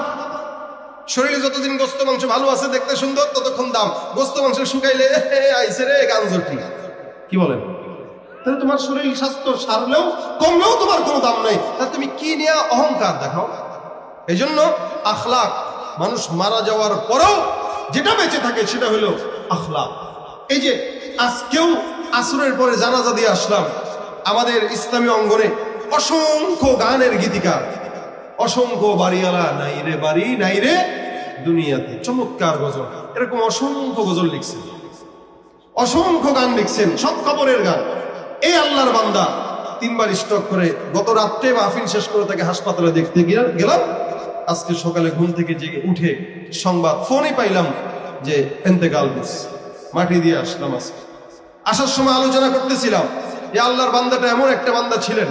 শরীরে যতদিন গোস্ত মাংস ভালো আছে, দেখতে সুন্দর, ততক্ষণ দাম। গোস্ত মাংস শুকাইলে আইসে রে গাঞ্জটি, কি বলেন? তাহলে তোমার শরীর স্বাস্থ্য সারলেও কমলেও তোমার কোনো দাম নাই, তাহলে তুমি কি নিয়ে অহংকার দেখাও? এই জন্য আখলাক, মানুষ মারা যাওয়ার পরেও যেটা বেঁচে থাকে সেটা হলো আখলাক। এই যে আজকেও আসরের পরে জানাজা দিয়ে আসলাম, আমাদের ইসলামী অঙ্গনে অসংখ্য গানের গীতিকার, অসংখ্য বাড়িওয়ালা, নাই রে বাড়ি নাই রে দুনিয়াতে, চমৎকার গজল, এরকম অসংখ্য গজল লিখছেন, অসংখ্য গান লিখছেন, সব খবরের গান। এই আল্লাহর বান্দা 3 বার স্ট্রোক করে গত রাত্রে মাহফিল শেষ করে তাকে হাসপাতালে দেখতে গেলাম। আজকে সকালে ঘুম থেকে জেগে উঠে সংবাদ, ফোনই পাইলাম যে ইন্তেকাল দিয়েছে। মাটি দিয়ে আসলাম। আজকে আসার সময় আলোচনা করতেছিলাম যে আল্লাহর বান্দাটা এমন একটা বান্দা ছিলেন,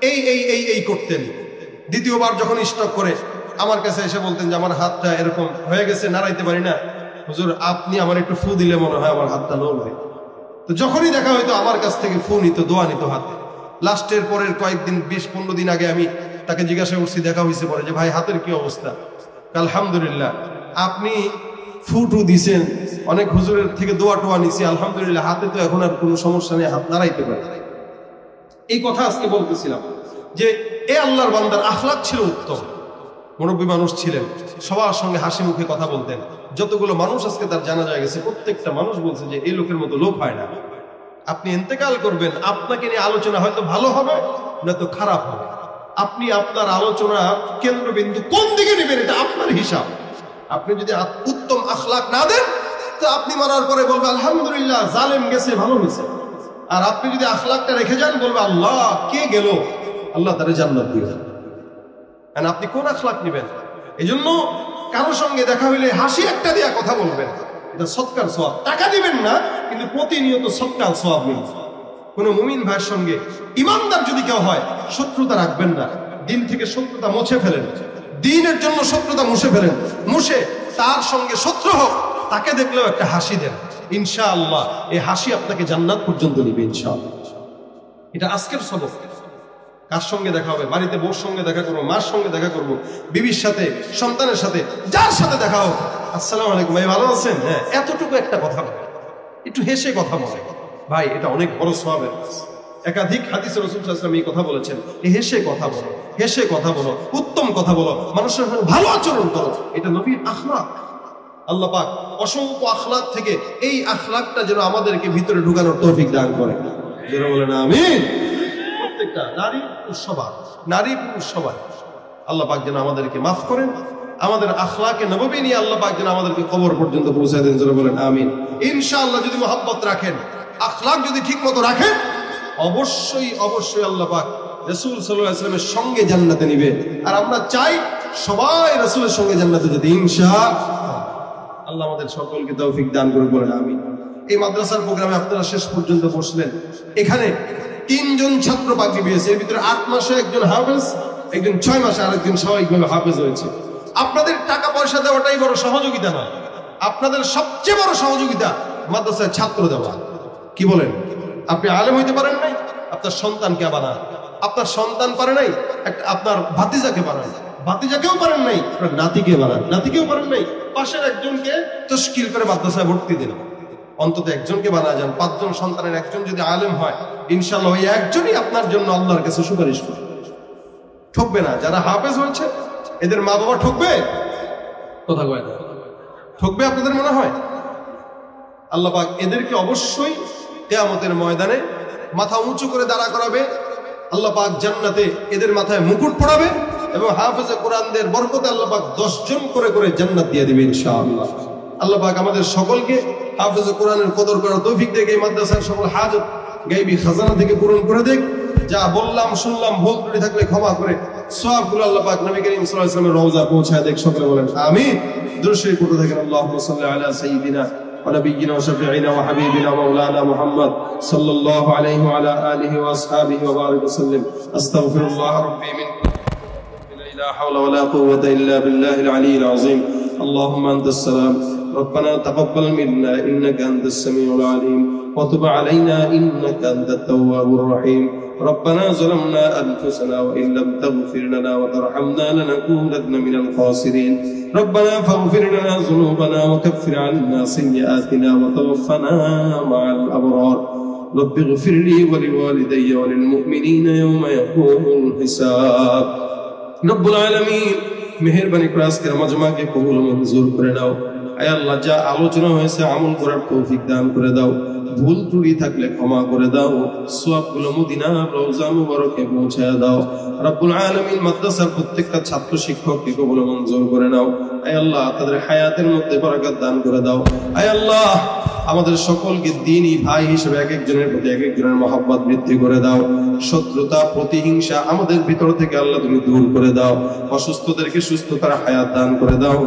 এই এই এই এই করতেন। দ্বিতীয়বার যখন স্ট্রোক করে আমার কাছে এসে বলতেন যে আমার হাতটা এরকম হয়ে গেছে, নাড়াইতে পারি না, হুজুর আপনি আমার একটু ফু দিলে মনে হয় আমার হাতটা নড়বে। তো যখনই দেখা হইতো আমার কাছ থেকে ফু নিত, দোয়া নিত হাতে। লাস্টের পরের কয়েকদিন 20-15 দিন আগে আমি তাকে জিজ্ঞাসা করছি, দেখা হয়েছে পরে, যে ভাই হাতের কি অবস্থা? আলহামদুলিল্লাহ, আপনি ফুটু দিছেন, অনেক হুজুরের থেকে দোয়া টোয়া নিছি, আলহামদুলিল্লাহ হাতে তো এখন আর কোনো সমস্যা নেই, হাত নাড়াইতে পারে। এই কথা আজকে বলতেছিলাম যে এ আল্লাহর বান্দার আখলাক ছিল উত্তম, মুরব্বী মানুষ ছিলেন, সবার সঙ্গে হাসি মুখে কথা বলতেন। যতগুলো মানুষ আজকে তার জানা যায় গেছে, প্রত্যেকটা মানুষ বলছে যে এই লোকের মতো লোক হয় না। আপনি ইন্তেকাল করবেন, আপনাকে নিয়ে আলোচনা হয়তো ভালো হবে না তো খারাপ হবে। আপনি আপনার আলোচনা কেন্দ্রবিন্দু কোন দিকে নেবেন এটা আপনার হিসাব। আপনি যদি উত্তম আখলাক না দেন তো আপনি মারার পরে বলবে আলহামদুলিল্লাহ জালেম গেছে, ভালো হয়েছে। আর আপনি যদি আখলাকটা রেখে যান বলবে আল্লাহ কে গেল, আল্লাহ তারে জান্নাত দিয়ে যান। আপনি কোন আখলাক নেবেন? এই জন্য কারোর সঙ্গে দেখা হইলে হাসি একটা দিয়া কথা বলবেন, এটা সৎকার সওয়াব। টাকা দিবেন না, কিন্তু প্রতিনিয়ত সৎকার সওয়াব মিলবে। কোন মুমিন ভাইয়ের সঙ্গে ইমানদার যদি কেউ হয়, শত্রুতা রাখবেন না, দিন থেকে শত্রুতা মুছে ফেলেন, দিনের জন্য শত্রুতা মুছে ফেলেন। মুছে তার সঙ্গে শত্রু হোক, তাকে দেখলেও একটা হাসি দেন, ইনশাআল্লাহ এই হাসি আপনাকে জান্নাত পর্যন্ত নিবে ইনশাআল্লাহ। এটা আজকের সবক। কার সঙ্গে দেখা হবে? বাড়িতে বউর সঙ্গে দেখা করবো, মার সঙ্গে দেখা করবো, বিবির সাথে, সন্তানের সাথে, যার সাথে দেখা হোক, আসসালামু আলাইকুম ভাই ভালো আছেন? হ্যাঁ, এতটুকু একটা কথা বলে, একটু হেসে কথা বলে ভাই, এটা অনেক বড় সওয়াবের কাজ। একাধিক হাদিসে রাসূল সাল্লাল্লাহু আলাইহি ওয়াসাল্লাম এই কথা বলেছেন, হেসে কথা বলো, হেসে কথা বলো, উত্তম কথা বলো, মানুষের সাথে ভালো আচরণ করো, এটা নবীর আখলাক। আল্লাহ পাক অসংখ্য আখলাক থেকে এই আখলাকটা যেন আমাদেরকে ভিতরে ঢুকানোর তৌফিক দান করে। যারা বলেন আমিন। প্রত্যেকটা নারী পুরুষ সবাই আল্লাহ পাক যেন আমাদেরকে মাফ করেন, আমাদের আখলাকে নববী নিয়ে আল্লাহ পাক যেন আমাদেরকে কবর পর্যন্ত পৌঁছায় দেন। যারা বলেন আমিন। ইনশাআল্লাহ যদি মহব্বত রাখেন, আখলাক যদি ঠিক মতো রাখেন, অবশ্যই অবশ্যই আল্লাহ পাক রাসূল সাল্লাল্লাহু আলাইহি ওয়াসাল্লামের সঙ্গে জান্নাতে নিবে। আর আমরা চাই সবাই রাসূলের সঙ্গে জান্নাতে যেতে ইনশাআল্লাহ। আল্লাহ আমাদের সকলকে তৌফিক দান করে বলেন আমিন। এই মাদ্রাসার প্রোগ্রামে আপনারা শেষ পর্যন্ত বসলেন। এখানে 3 জন ছাত্র পাগড়ি পেয়েছে, এর ভিতরে 8 মাসে একজন হাফেজ, একজন 6 মাসে আরেকজন স্বাভাবিকভাবে হাফেজ হয়েছে। আপনাদের টাকা পয়সা দেওয়াটাই বড় সহযোগিতা নয়, আপনাদের সবচেয়ে বড় সহযোগিতা মাদ্রাসায় ছাত্র দেওয়া। কি বলেন? আপনি আলেম হইতে পারেন নাই, আপনার সন্তানকে বানান। আপনার সন্তান পারে নাই, আপনার ভাতিজাকে বানান। ভাতিজাকেও পারেন নাই, আপনার নাতিকে বানান। নাতিকেও পারেন নাই, পাশের একজনকে তশকিল করে মাদ্রাসায় ভর্তি দিন। অন্তত একজনকে বানা যান। 5 জন সন্তানের একজন যদি আলেম হয়, ইনশাআল্লাহ ওই একজনই আপনার জন্য আল্লাহর কাছে সুপারিশ করবে। ঠকবে না। যারা হাফেজ হয়েছে এদের মা বাবা ঠকবে? কথা কয় না। ঠকবে আপনাদের মনে হয়? আল্লাহ পাক এদেরকে অবশ্যই কিয়ামতের ময়দানে মাথা উঁচু করে দাঁড়া করাবে। আল্লাহ পাক জান্নাতে এদের মাথায় মুকুট পরাবে এবং হাফেজে কোরআনদের বরকতে আল্লাহ পাক 10 জন করে করে জান্নাত দিয়ে দিবে ইনশাআল্লাহ। আল্লাহ পাক আমাদের সকলকে হাফেজে কোরআনের কদর করার তৌফিক দেখ। এই মাদ্রাসার সকল হাজত গায়বী খাজানা থেকে পূরণ করে দেখ। যা বললাম শুনলাম ভুল ত্রুটি থাকলে ক্ষমা করে সওয়াবগুলো আল্লাহ পাক নবী করিম সাল্লাল্লাহু আলাইহি ওয়াসাল্লামের রওজা পৌঁছায় দেখ। সকলে বলেন আমিন। দুরূদ শরীফ পড়তে থাকেন। আল্লাহুম্মা সাল্লি আলা সাইয়্যিদিনা ওয়া নাবিয়্যিনা ওয়া শাফিঈনা ওয়া হাবিবিনা মাওলানা মুহাম্মদ সাল্লাল্লাহু আলাইহি ওয়া আলা আলিহি ওয়া আসহাবিহি ওয়া বারিক ওয়া সাল্লিম। আস্তাগফিরুল্লাহ রাব্বি মিন لا حول ولا قوة إلا بالله العلي العظيم. اللهم أنت السلام، ربنا تقبل منا إنك أنت السميع العليم، وتب علينا إنك أنت التواب الرحيم. ربنا ظلمنا أنفسنا وإن لم تغفر لنا وترحمنا لنكونن من الخاسرين. ربنا فاغفر لنا ذنوبنا وكفر عنا سيئاتنا وتوفنا مع الأبرار. رب اغفر لي ولوالدي وللمؤمنين يوم يقوم الحساب. রব্বুল আলামিন মেহেরবানি করে আজকের মাজমাকে কবুল মঞ্জুর করে নাও। আয় আল্লাহ, যা আলোচনা হয়েছে আমল করার তৌফিক দান করে দাও। ভুল ত্রুটি থাকলে ক্ষমা করে দাও। সওয়াবগুলো মদিনার রওজা মুবারকে পৌঁছায় দাও। রব্বুল আলামিন মাদ্রাসার প্রত্যেকটা ছাত্র শিক্ষককে কবুল মঞ্জুর করে নাও। আয় আল্লাহ, তাদের হায়াতের মধ্যে বরকত দান করে দাও। আয় আল্লাহ, আমাদের সকলকে দ্বীনী ভাই হিসেবে এক একজনের প্রতি এক একজনের মহব্বত বৃদ্ধি করে দাও। শত্রুতা প্রতিহিংসা আমাদের ভিতর থেকে আল্লাহ তুমি দূর করে দাও। অসুস্থদেরকে সুস্থতার হায়াত দান করে দাও।